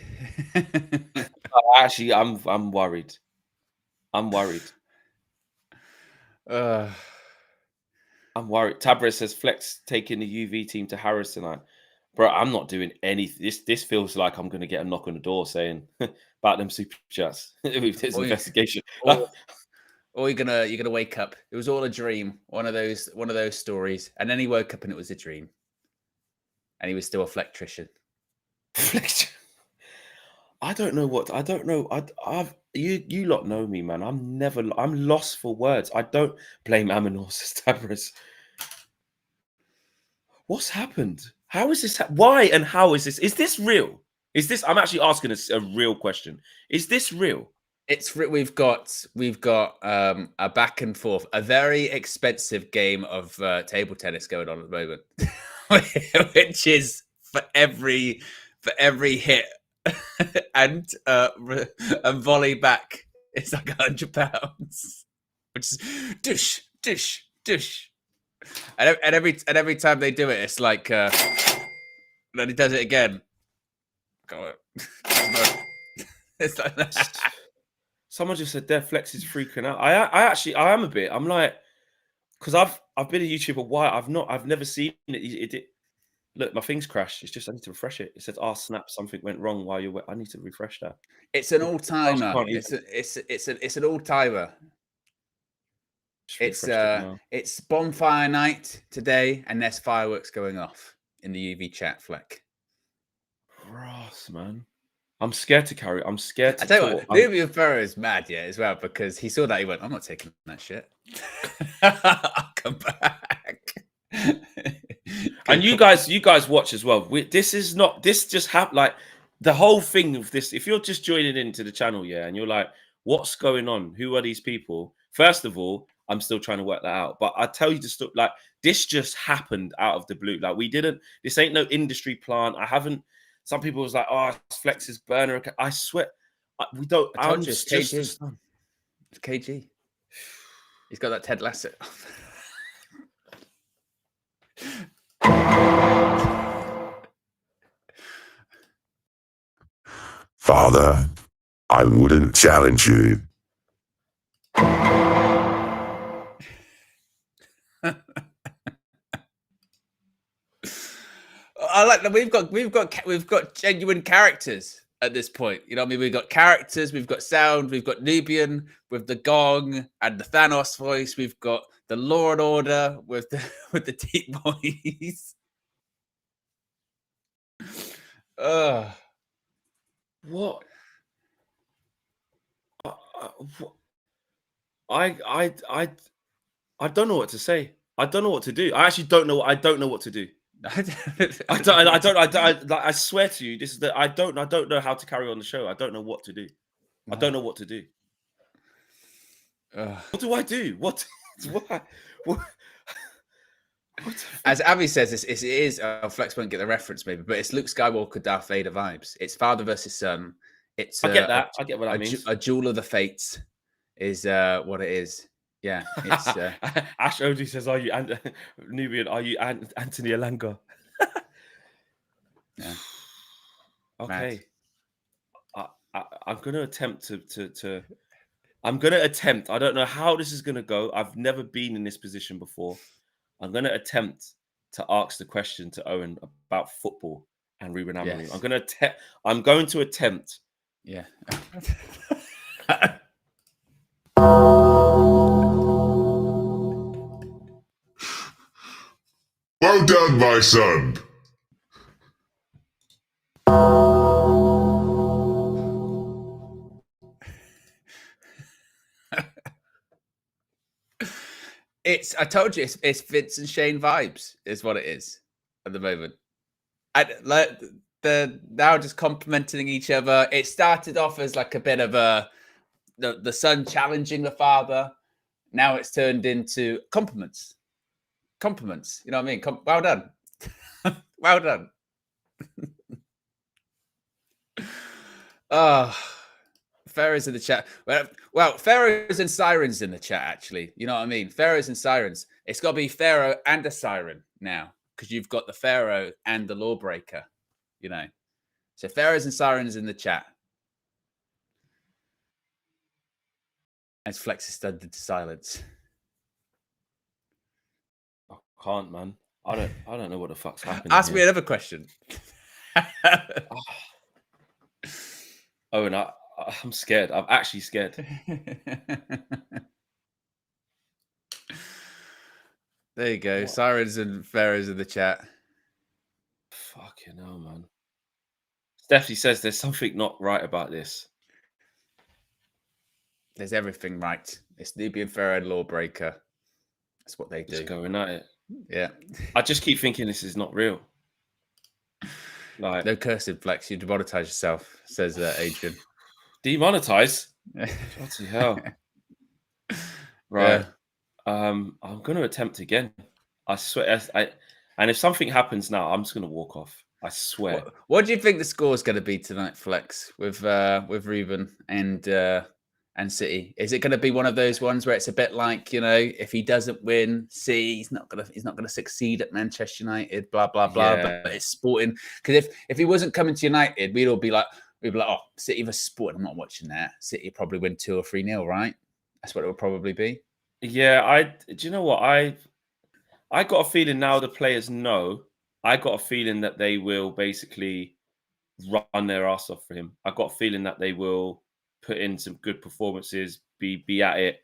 [SPEAKER 1] Actually, I'm worried. I'm worried. I'm worried. Tabarez says Flex taking the UV team to Harris tonight. Bro, I'm not doing anything. This feels like I'm gonna get a knock on the door saying about them super chats. With this investigation.
[SPEAKER 2] Or you're gonna wake up. It was all a dream. One of those stories. And then he woke up and it was a dream. And he was still a flectrician.
[SPEAKER 1] I don't know. You lot know me, man. I'm lost for words. I don't blame Aminor, says Tabarez. What's happened? How is this? Why and how is this? Is this real? Is this? I'm actually asking a real question. Is this real?
[SPEAKER 2] It's we've got a back and forth, a very expensive game of table tennis going on at the moment, which is for every hit and volley back, it's like £100, which is dish, dish, dish. And every time they do it, it's like then he does it again. It's like that.
[SPEAKER 1] Someone just said their Flex is freaking out. I am a bit. I'm like, because I've been a YouTuber. Why I've never seen it. Look, my thing's crashed. It's just I need to refresh it. It says, "Ah, snap! Something went wrong while you're." I need to refresh that.
[SPEAKER 2] It's an
[SPEAKER 1] Gosh,
[SPEAKER 2] all-timer.
[SPEAKER 1] can't even
[SPEAKER 2] It's an all-timer.
[SPEAKER 1] just refreshed it now.
[SPEAKER 2] It's bonfire night today, and there's fireworks going off in the UV chat, Fleck.
[SPEAKER 1] Ross, man. I'm scared to carry. I'm scared to
[SPEAKER 2] I tell you
[SPEAKER 1] talk.
[SPEAKER 2] what, Nubian Pharaoh is mad, yeah, as well, because he saw that he went, "I'm not taking that shit. I'll come back."
[SPEAKER 1] And you guys watch as well. This is not. This just happened. Like the whole thing of this. If you're just joining into the channel, yeah, and you're like, "What's going on? Who are these people?" First of all, I'm still trying to work that out. But I tell you to stop. Like this just happened out of the blue. Like we didn't. This ain't no industry plan. I haven't. Some people was like, "Oh, it's Flex's burner." I swear, we don't.
[SPEAKER 2] I told you, it's KG. It's KG. He's got that Ted Lasso.
[SPEAKER 3] Father, I wouldn't challenge you.
[SPEAKER 2] I like that we've got genuine characters at this point. You know what I mean? We've got characters, we've got sound, we've got Nubian with the gong and the Thanos voice, we've got the Law and Order with the deep voice.
[SPEAKER 1] What? I don't know what to say. I don't know what to do. I actually don't know. I don't know what to do. I swear to you, this is I don't know how to carry on the show. I don't know what to do. I don't know what to do. What do I do? What?
[SPEAKER 2] As Avi says, it is Flex won't get the reference maybe, but it's Luke Skywalker, Darth Vader vibes. It's father versus son. It's
[SPEAKER 1] I get that. I get what that means.
[SPEAKER 2] A duel of the fates is what it is. Yeah. It's
[SPEAKER 1] Ash Odie says, "Are you Nubian? Are you Anthony Alanga?"
[SPEAKER 2] Yeah.
[SPEAKER 1] Okay. I'm going to attempt to. I'm going to attempt. I don't know how this is going to go. I've never been in this position before. I'm going to attempt to ask the question to Owen about football and Ruben Amorim.
[SPEAKER 2] Yes.
[SPEAKER 1] I'm going to attempt.
[SPEAKER 2] Yeah.
[SPEAKER 3] Well done, my son.
[SPEAKER 2] I told you, it's Vince and Shane vibes is what it is at the moment. They're now just complimenting each other. It started off as like a bit of the son challenging the father. Now it's turned into compliments. Compliments. You know what I mean? Well done. Well done. Pharaoh's in the chat. Well, Pharaohs and Sirens in the chat, actually. You know what I mean? Pharaohs and Sirens. It's got to be Pharaoh and a Siren now, because you've got the Pharaoh and the Lawbreaker, you know. So Pharaohs and Sirens in the chat. As Flex is stunned into silence.
[SPEAKER 1] I can't, man. I don't know what the fuck's happening.
[SPEAKER 2] Ask me another question.
[SPEAKER 1] Owen, I'm scared. I'm actually scared.
[SPEAKER 2] There you go. What? Sirens and Pharaohs in the chat.
[SPEAKER 1] Fucking hell, man. Stephanie says there's something not right about this.
[SPEAKER 2] There's everything right. It's Nubian Pharaoh and Lawbreaker. That's what they do.
[SPEAKER 1] Just going at it.
[SPEAKER 2] Yeah.
[SPEAKER 1] I just keep thinking this is not real. Like,
[SPEAKER 2] no cursing, Flex. You demonetize yourself, says Adrian.
[SPEAKER 1] Demonetize? Bloody hell. Right. Yeah. I'm going to attempt again. I swear. And if something happens now, I'm just going to walk off. I swear.
[SPEAKER 2] What do you think the score is going to be tonight, Flex, with Ruben and City? Is it going to be one of those ones where it's a bit like, you know, if he doesn't win, City, he's not going to succeed at Manchester United, blah blah blah. Yeah. But it's Sporting, because if he wasn't coming to United, we'd be like, oh, City versus Sporting. I'm not watching that. City probably win 2 or 3-0, right? That's what it would probably be.
[SPEAKER 1] Yeah, do you know what? I got a feeling now the players know I got a feeling that they will basically run their ass off for him. I got a feeling that they will put in some good performances, be at it.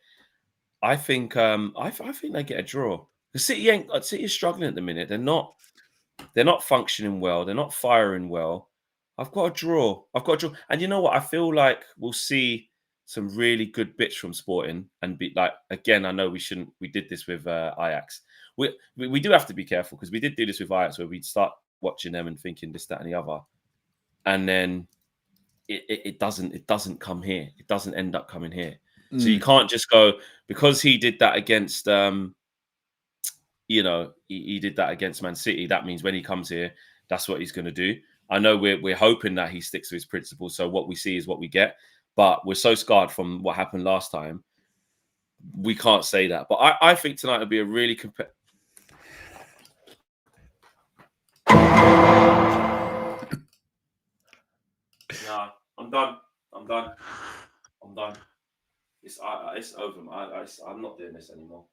[SPEAKER 1] I think I think they get a draw. The City is struggling at the minute. They're not functioning well. They're not firing well. I've got a draw. And you know what? I feel like we'll see some really good bits from Sporting and be like, again, I know we shouldn't. We did this with Ajax. We do have to be careful because we did do this with Ajax where we'd start watching them and thinking this, that, and the other, and then it doesn't come here. It doesn't end up coming here. So you can't just go because he did that against he did that against Man City. That means when he comes here, that's what he's going to do. I know we're hoping that he sticks to his principles. So what we see is what we get. But we're so scarred from what happened last time. We can't say that. But I think tonight will be a really Nah, I'm done. It's over. I'm not doing this anymore.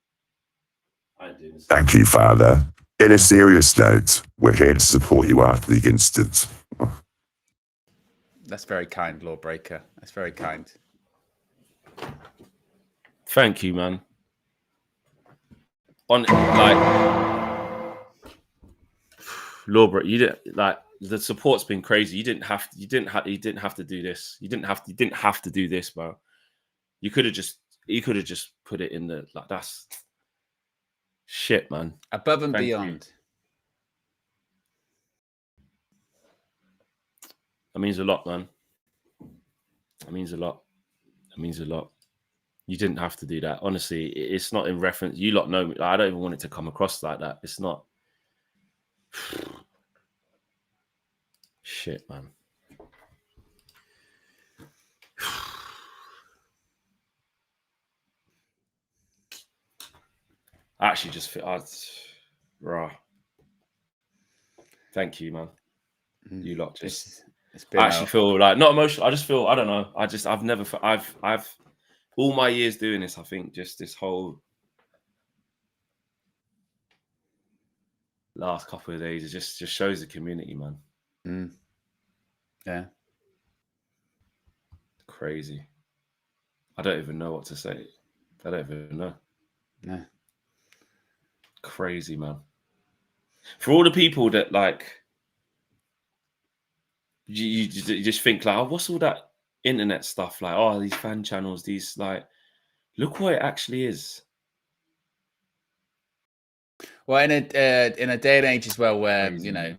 [SPEAKER 1] I ain't doing this.
[SPEAKER 3] Thank you, Father. In a serious note, we're here to support you after the incident.
[SPEAKER 2] That's very kind, Lawbreaker. That's very kind.
[SPEAKER 1] Thank you, man. Lawbreaker, you didn't like the support's been crazy. You didn't have to do this. You didn't have to do this, bro. You could have just put it in the like that's shit, man.
[SPEAKER 2] Above and beyond.
[SPEAKER 1] That means a lot, man. That means a lot. You didn't have to do that. Honestly, it's not in reference. You lot know me. I don't even want it to come across like that. It's not. Shit, man. I actually just feel. Raw. Thank you, man. You lot just. I actually feel like not emotional. I just feel. I don't know. I've never. I've all my years doing this. I think just this whole last couple of days, it just shows the community, man.
[SPEAKER 2] Yeah.
[SPEAKER 1] Crazy. I don't even know what to say. I don't even know.
[SPEAKER 2] No.
[SPEAKER 1] Crazy, man. For all the people that like, you just think like, oh, what's all that internet stuff like? Oh, these fan channels, these like, look what it actually is.
[SPEAKER 2] Well, in a day and age as well, where crazy.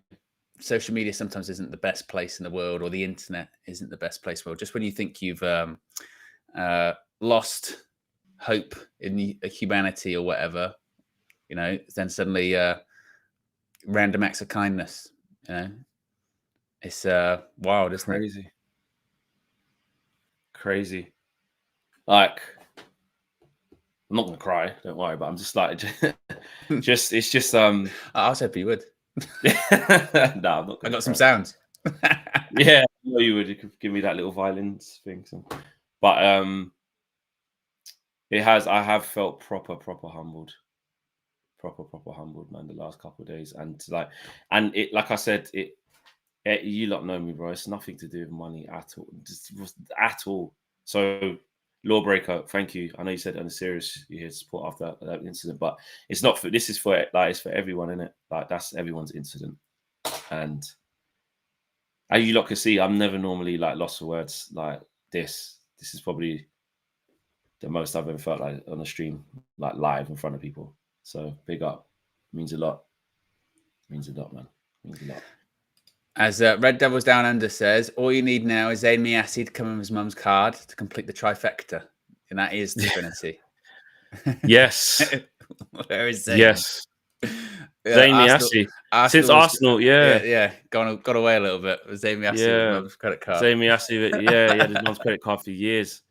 [SPEAKER 2] Social media sometimes isn't the best place in the world, or the internet isn't the best place in the world. Just when you think you've lost hope in humanity or whatever, then suddenly random acts of kindness. It's wild, isn't it?
[SPEAKER 1] Crazy. Like, I'm not gonna cry, don't worry, but I'm just like it's just
[SPEAKER 2] I was hoping you would.
[SPEAKER 1] No, I'm not.
[SPEAKER 2] I got some sounds.
[SPEAKER 1] Yeah, I know you would. You could give me that little violins thing. But I have felt proper humbled. Proper humbled, man, the last couple of days. And it, like I said, you lot know me, bro. It's nothing to do with money at all. Just at all. So Lawbreaker, thank you. I know you said on a serious, you hear support after that incident, but it's not for. This is for like it's for everyone, isn't it? Like that's everyone's incident. And as you lot can see, I'm never normally like lost for words like this. This is probably the most I've ever felt like on a stream, like live in front of people. So big up, means a lot. Means a lot, man. Means a lot.
[SPEAKER 2] As Red Devils Down Under says, all you need now is Zayn Miyasi to come in his mum's card to complete the trifecta. And that is the Trinity.
[SPEAKER 1] Yes.
[SPEAKER 2] Where is Zayn?
[SPEAKER 1] Yes. Zayn Miyasi. Since Arsenal,
[SPEAKER 2] yeah. Gone away a little bit. Zayn Miyasi, his mum's credit card.
[SPEAKER 1] Zayn Miyasi, he had his mum's credit card for years.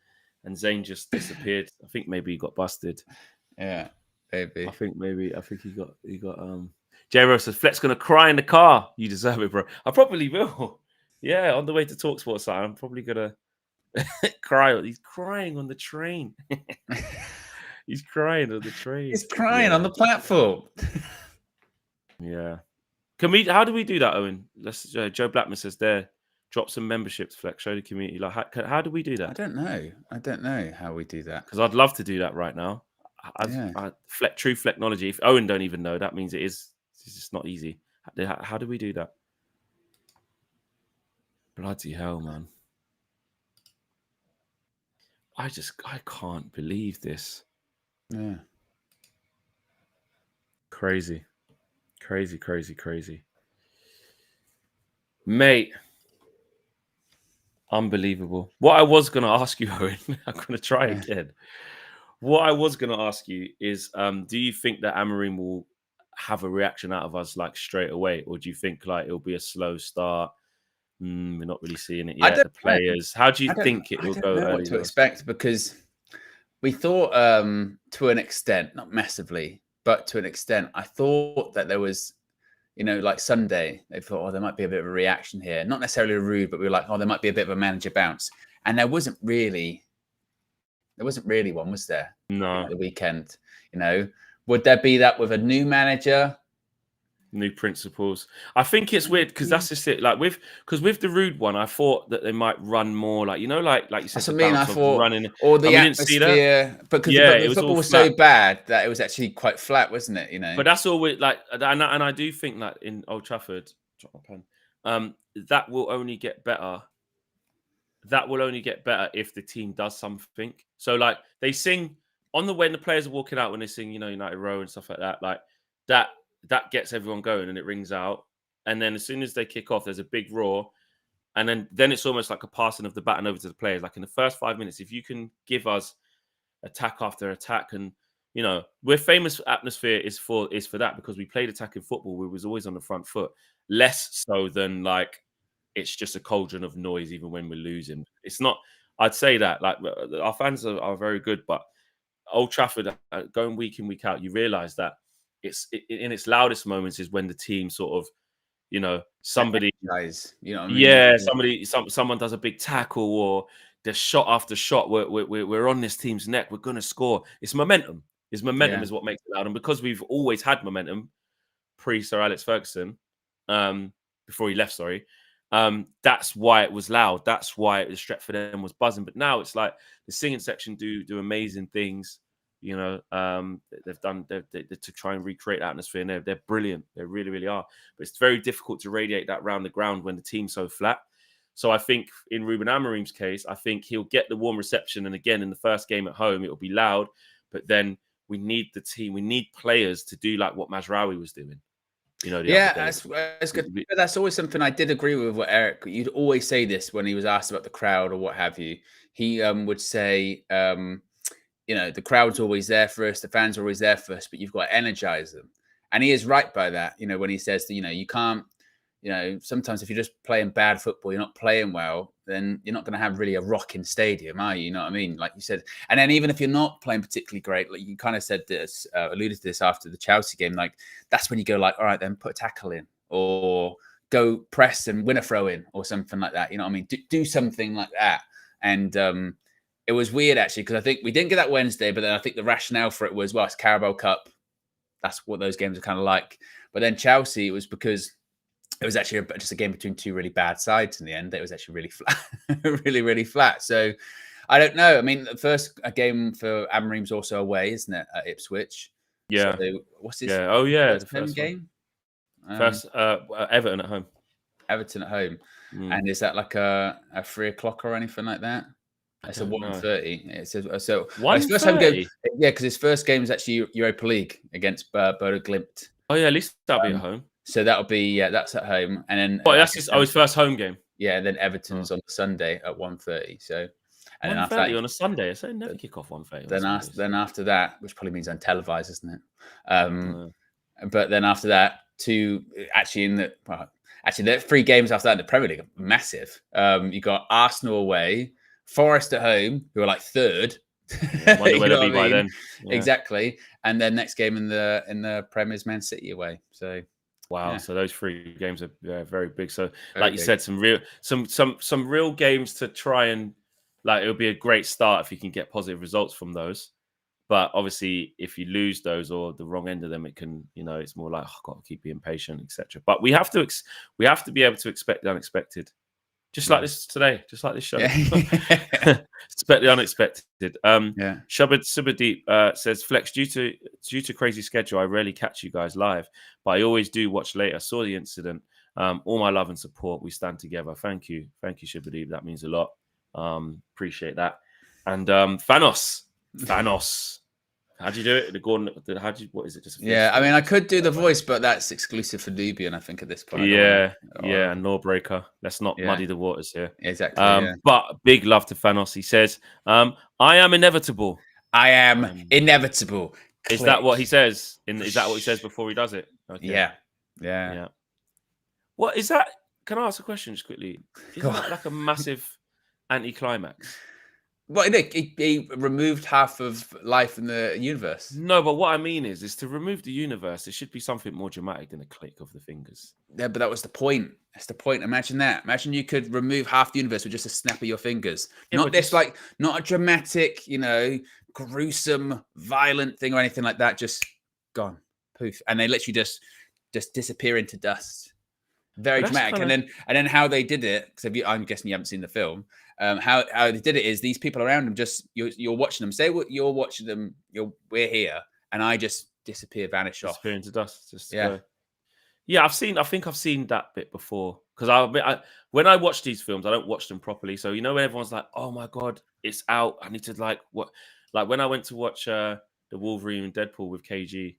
[SPEAKER 1] And Zayn just disappeared. I think maybe he got busted.
[SPEAKER 2] Yeah, maybe.
[SPEAKER 1] I think he got J-Ro says, Fleck's going to cry in the car. You deserve it, bro. I probably will. Yeah, on the way to TalkSport side, I'm probably going to cry. He's crying on the train. He's crying on the train.
[SPEAKER 2] He's crying on the platform.
[SPEAKER 1] Yeah. Can we? How do we do that, Owen? Let's. Joe Blackman says there. Drop some memberships, Flex. Show the community. Like, how do we do that?
[SPEAKER 2] I don't know. I don't know how we do that.
[SPEAKER 1] Because I'd love to do that right now. True Flecknology. If Owen don't even know, that means it's just not easy. How do we do that? Bloody hell, man. I can't believe this.
[SPEAKER 2] Yeah.
[SPEAKER 1] Crazy. Mate. Unbelievable. What I was going to ask you, Owen, I'm going to try again. What I was going to ask you is, do you think that Amorim will have a reaction out of us like straight away? Or do you think like it'll be a slow start? We're not really seeing it yet. The players. How do you think it will go?
[SPEAKER 2] I don't know what to expect, because we thought to an extent, not massively, but to an extent, I thought that there was, like Sunday, they thought, there might be a bit of a reaction here. Not necessarily rude, but we were like, there might be a bit of a manager bounce. And there wasn't really one, was there?
[SPEAKER 1] No.
[SPEAKER 2] At the weekend, would there be that with a new manager?
[SPEAKER 1] New principles. I think it's weird because that's just it. Like with the rude one, I thought that they might run more like, like you said.
[SPEAKER 2] That's what I mean. I thought
[SPEAKER 1] running,
[SPEAKER 2] or the atmosphere, because the football was so bad that it was actually quite flat, wasn't it? But
[SPEAKER 1] that's all we like, and I do think that in Old Trafford, drop my pen, that will only get better. That will only get better if the team does something. So like they sing when the players are walking out, when they sing, United Row and stuff like that, like that gets everyone going and it rings out. And then as soon as they kick off, there's a big roar. And then it's almost like a passing of the baton over to the players. Like in the first 5 minutes, if you can give us attack after attack, and we're famous atmosphere is for that, because we played attacking football. We was always on the front foot, less so than like it's just a cauldron of noise even when we're losing. It's not. I'd say that like our fans are very good, but Old Trafford, going week in week out, you realise that in its loudest moments is when the team sort of, somebody,
[SPEAKER 2] guys, what I mean?
[SPEAKER 1] someone does a big tackle, or there's shot after shot. We're on this team's neck. We're gonna score. It's momentum. Is what makes it loud. And because we've always had momentum pre Sir Alex Ferguson, before he left, sorry, that's why it was loud. That's why the Stretford End was buzzing. But now it's like the singing section do amazing things. They've done to try and recreate the atmosphere, and they're brilliant. They really, really are. But it's very difficult to radiate that round the ground when the team's so flat. So I think in Ruben Amorim's case, I think he'll get the warm reception. And again, in the first game at home, it'll be loud. But then we need the team. We need players to do like what Mazraoui was doing.
[SPEAKER 2] That's good. But that's always something I did agree with what Eric. You'd always say this when he was asked about the crowd or what have you. He would say, the crowd's always there for us, the fans are always there for us, but you've got to energize them. And he is right by that, when he says that, you can't, sometimes if you're just playing bad football, you're not playing well, then you're not going to have really a rocking stadium, are you? You know what I mean? Like you said. And then even if you're not playing particularly great, like you kind of said this, alluded to this after the Chelsea game, like that's when you go like, all right, then put a tackle in, or go press and win a throw in, or something like that. You know what I mean? Do something like that. And, it was weird, actually, because I think we didn't get that Wednesday, but then I think the rationale for it was, well, it's Carabao Cup. That's what those games are kind of like. But then Chelsea, it was because it was actually just a game between two really bad sides in the end. It was actually really flat, really, really flat. So I don't know. I mean, the first game for Amorim's also away, isn't it, at Ipswich?
[SPEAKER 1] Yeah.
[SPEAKER 2] So what's his
[SPEAKER 1] the
[SPEAKER 2] first game?
[SPEAKER 1] First, Everton at home.
[SPEAKER 2] Everton at home. And is that like a 3 o'clock or anything like that? It's a 1:30. It says so. His first home game, because his first game is actually Europa League against Bodo Glimt.
[SPEAKER 1] Oh yeah, at least that'll be at home.
[SPEAKER 2] So that'll be that's at home, and then
[SPEAKER 1] that's his first home game.
[SPEAKER 2] Yeah, and then Everton's on Sunday at 1:30. So and then
[SPEAKER 1] after that, on a Sunday, so they never kick off 1:30.
[SPEAKER 2] Then after that, which probably means untelevised, isn't it? But then after that, the 3 games after that in the Premier League are massive. You got Arsenal away, Forest at home, who are like third.
[SPEAKER 1] Wonder where they'll be by then.
[SPEAKER 2] Yeah. Exactly. And then next game in the Prem is Man City away. So
[SPEAKER 1] wow. Yeah. So those 3 games are very big. So
[SPEAKER 2] very
[SPEAKER 1] you said, some real games to try and like, it would be a great start if you can get positive results from those. But obviously, if you lose those or the wrong end of them, it can, it's more like, oh, I've got to keep being patient, etc. But we have to be able to expect the unexpected. Just like this today, just like this show.
[SPEAKER 2] Yeah.
[SPEAKER 1] Expect the unexpected.
[SPEAKER 2] Yeah.
[SPEAKER 1] Subhadeep says, Flex, due to crazy schedule, I rarely catch you guys live, but I always do watch later. Saw the incident. All my love and support. We stand together. Thank you, Subhadeep. That means a lot. Appreciate that. And Thanos. How'd you do it? The Gordon. What is it? Just
[SPEAKER 2] I mean, I could do the voice, but that's exclusive for Nubian, I think, at this point.
[SPEAKER 1] And Lawbreaker. Let's not muddy the waters here.
[SPEAKER 2] Exactly.
[SPEAKER 1] But big love to Thanos. He says, "I am inevitable.
[SPEAKER 2] I am inevitable."
[SPEAKER 1] Is that what he says? Is that what he says before he does it? Okay.
[SPEAKER 2] Yeah.
[SPEAKER 1] What is that? Can I ask a question just quickly? Isn't that like a massive anticlimax?
[SPEAKER 2] Well, he removed half of life in the universe.
[SPEAKER 1] No, but what I mean is to remove the universe, it should be something more dramatic than a click of the fingers.
[SPEAKER 2] Yeah, but that was the point. That's the point. Imagine that. Imagine you could remove half the universe with just a snap of your fingers. Not a dramatic, gruesome, violent thing or anything like that. Just gone, poof, and they literally just disappear into dust. Very dramatic. And then how they did it, because I'm guessing you haven't seen the film. How they did it is these people around them you're watching them. Say what you're watching them. We're here, and I just disappear, vanish off,
[SPEAKER 1] disappear into dust. I think I've seen that bit before because when I watch these films, I don't watch them properly. So when everyone's like, "Oh my god, it's out! I need to when I went to watch the Wolverine and Deadpool with KG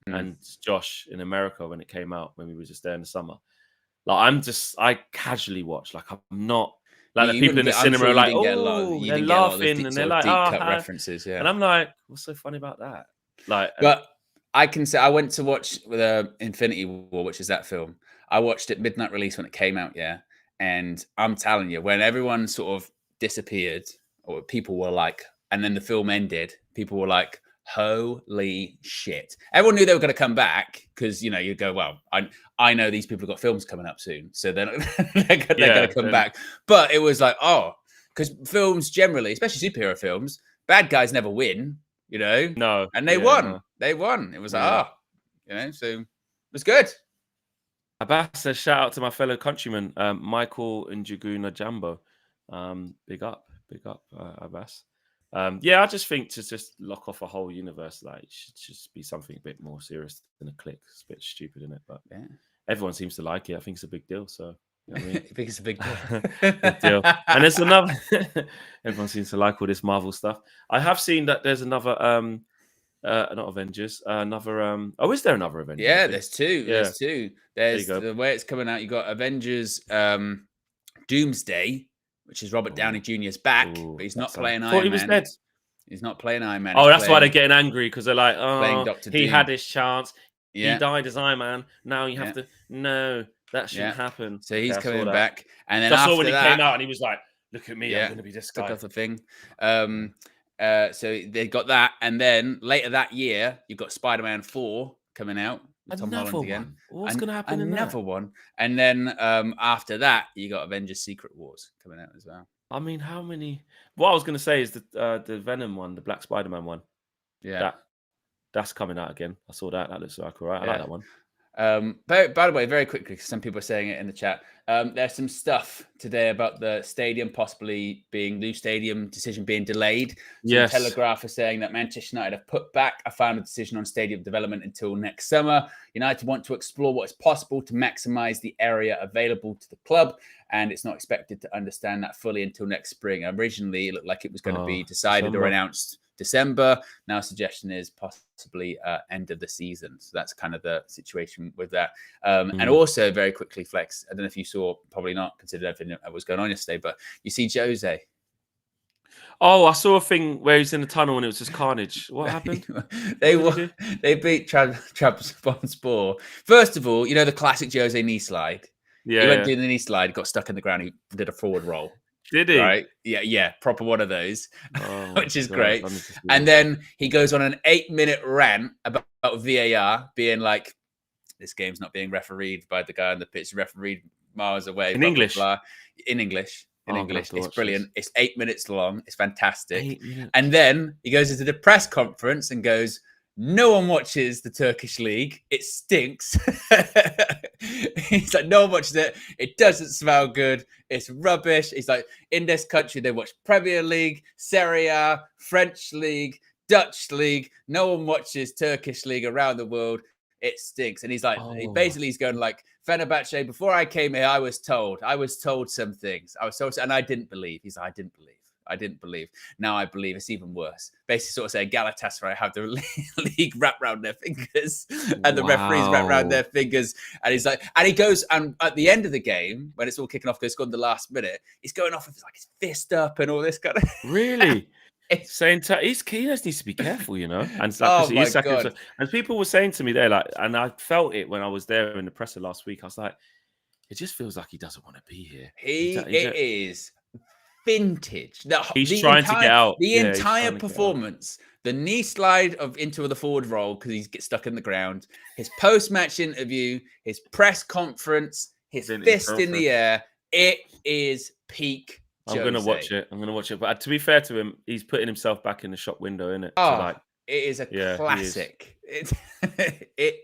[SPEAKER 1] and Josh in America when it came out when we were just there in the summer. I casually watch. I'm not. Like the people in the cinema are like, oh, they're laughing and they're like,
[SPEAKER 2] cut references,
[SPEAKER 1] and I'm like, what's so funny about that?
[SPEAKER 2] But I can say I went to watch Infinity War, which is that film. I watched it midnight release when it came out, and I'm telling you, when everyone sort of disappeared, or people were like, and then the film ended, people were like, holy shit. Everyone knew they were going to come back because, you go, well, I know these people have got films coming up soon, so they're going to come back. But it was like, because films generally, especially superhero films, bad guys never win,
[SPEAKER 1] No.
[SPEAKER 2] And they won. No. They won. It was like, so it was good.
[SPEAKER 1] Abbas says, shout out to my fellow countryman, Michael and Jaguna Jambo. Big up, Abbas. I just think to just lock off a whole universe, it should just be something a bit more serious than a click. It's a bit stupid, isn't it? But everyone seems to like it. I think it's a big deal. So
[SPEAKER 2] I think it's a big deal.
[SPEAKER 1] Big deal. And there's another. Everyone seems to like all this Marvel stuff. I have seen that there's another. Not Avengers. Another. Is there another Avengers?
[SPEAKER 2] Yeah, there's two. Yeah. There's two. There's the way it's coming out. You got Avengers. Doomsday. Which is Robert Downey Jr.'s back, but he's not playing Iron Man.
[SPEAKER 1] He was dead.
[SPEAKER 2] He's not playing Iron Man.
[SPEAKER 1] Oh, that's why they're getting angry because they're like, he had his chance.
[SPEAKER 2] Yeah.
[SPEAKER 1] He died as Iron Man. Now you have to. No, that shouldn't happen.
[SPEAKER 2] So he's coming back, and then
[SPEAKER 1] I saw when he came out and he was like, "Look at me, I'm going to be this guy."
[SPEAKER 2] Took off the thing. So they got that, and then later that year, you've got Spider-Man 4 coming out. Tom Holland again.
[SPEAKER 1] What's going to happen?
[SPEAKER 2] Another one, and then after that, you got Avengers: Secret Wars coming out as well.
[SPEAKER 1] I mean, how many? What I was going to say is the Venom one, the Black Spider-Man one.
[SPEAKER 2] Yeah,
[SPEAKER 1] that's coming out again. I saw that. That looks like all right. I like that one.
[SPEAKER 2] By the way, very quickly, because some people are saying it in the chat. There's some stuff today about the stadium possibly being new stadium decision being delayed.
[SPEAKER 1] Yes.
[SPEAKER 2] The Telegraph are saying that Manchester United have put back a final decision on stadium development until next summer. United want to explore what is possible to maximise the area available to the club, and it's not expected to understand that fully until next spring. Originally, it looked like it was going to be decided or announced December. Now suggestion is possibly end of the season. So that's kind of the situation with that. And also very quickly, Flex, I don't know if you saw, probably not considered everything that was going on yesterday, but you see Jose.
[SPEAKER 1] Oh, I saw a thing where he's in the tunnel and it was just carnage. What happened?
[SPEAKER 2] They beat Trabzonspor. First of all, the classic Jose knee slide.
[SPEAKER 1] Yeah,
[SPEAKER 2] he went doing the knee slide, got stuck in the ground, he did a forward roll.
[SPEAKER 1] Did he?
[SPEAKER 2] Right? Yeah, proper one of those, which is great. And then he goes on an 8-minute rant about VAR being like, this game's not being refereed by the guy on the pitch, refereed miles away.
[SPEAKER 1] In English?
[SPEAKER 2] Blah, blah. In English. in
[SPEAKER 1] Oh, I'm gonna
[SPEAKER 2] English.
[SPEAKER 1] have to
[SPEAKER 2] It's
[SPEAKER 1] watch
[SPEAKER 2] brilliant.
[SPEAKER 1] this.
[SPEAKER 2] It's 8 minutes long. It's fantastic.
[SPEAKER 1] 8 minutes.
[SPEAKER 2] And then he goes into the press conference and goes, no one watches the Turkish league. It stinks. He's like, no one watches it. It doesn't smell good. It's rubbish. He's like, in this country, they watch Premier League, Serie A, French league, Dutch league. No one watches Turkish league around the world. It stinks. And he's like, he's going like, Fenerbahce, before I came here, I was told some things. I was told, and I didn't believe. He's like, I didn't believe. Now I believe. It's even worse. Basically, sort of saying Galatasaray have the league wrapped around their fingers and the referees wrapped around their fingers. And he's like, and he goes, and at the end of the game, when it's all kicking off, because it's gone the last minute, he's going off with like his fist up and all this kind of.
[SPEAKER 1] Really? Saying he just needs to be careful, you know. And it's like,
[SPEAKER 2] Oh my God.
[SPEAKER 1] And people were saying to me there, like, and I felt it when I was there in the presser last week. I was like, it just feels like he doesn't want to be here.
[SPEAKER 2] It is vintage.
[SPEAKER 1] He's trying to get out.
[SPEAKER 2] The entire performance, the knee slide into the forward roll because he gets stuck in the ground, his post-match interview, his press conference, his fist in the air. It is peak.
[SPEAKER 1] I'm going to watch it. But to be fair to him, he's putting himself back in the shop window, isn't it?
[SPEAKER 2] Oh, it is a classic. It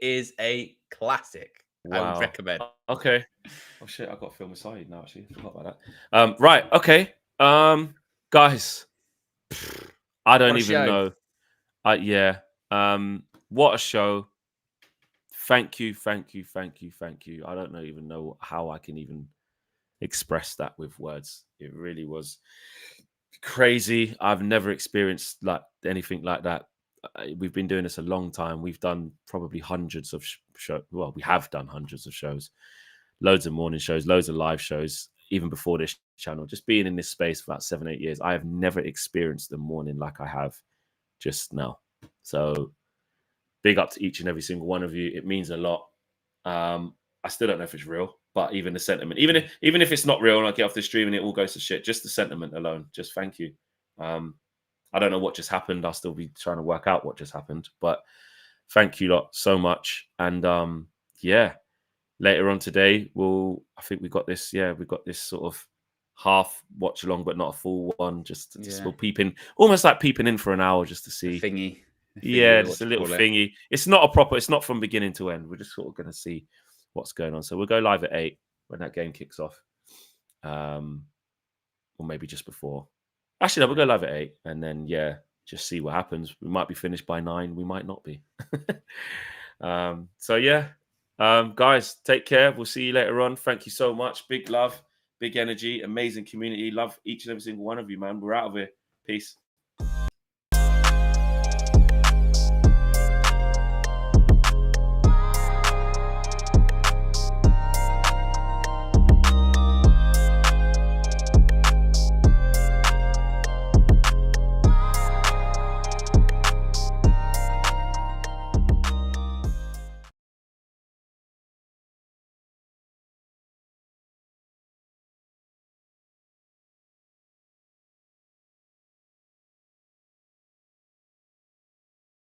[SPEAKER 2] is a classic. Wow. I would recommend.
[SPEAKER 1] Okay. Oh, shit. I've got to film my side now, actually. I forgot about that. Right. Okay. Guys, I don't even know. What a show. Thank you. I don't even know how I can even express that with words. It really was crazy. I've never experienced like anything like that. We've been doing this a long time. We've done probably hundreds of shows. Well, we have done hundreds of shows, loads of morning shows, loads of live shows, even before this channel. Just being in this space for about 7-8 years, I have never experienced the morning like I have just now. So big up to each and every single one of you. It means a lot. I still don't know if it's real, but even the sentiment, even if it's not real and I get off the stream and it all goes to shit, just the sentiment alone, just thank you. I don't know what just happened. I'll still be trying to work out what just happened, but thank you lot so much. And later on today, I think we got this sort of half watch along, but not a full one. Just almost like peeping in for an hour just to see.
[SPEAKER 2] Thingy.
[SPEAKER 1] Just a little thingy. It's not from beginning to end. We're just sort of going to see what's going on. So we'll go live at 8 when that game kicks off. Or maybe just before. Actually, no, we'll go live at 8 and then, just see what happens. We might be finished by 9. We might not be. Guys, take care. We'll see you later on. Thank you so much. Big love, big energy, amazing community. Love each and every single one of you, man. We're out of here. Peace.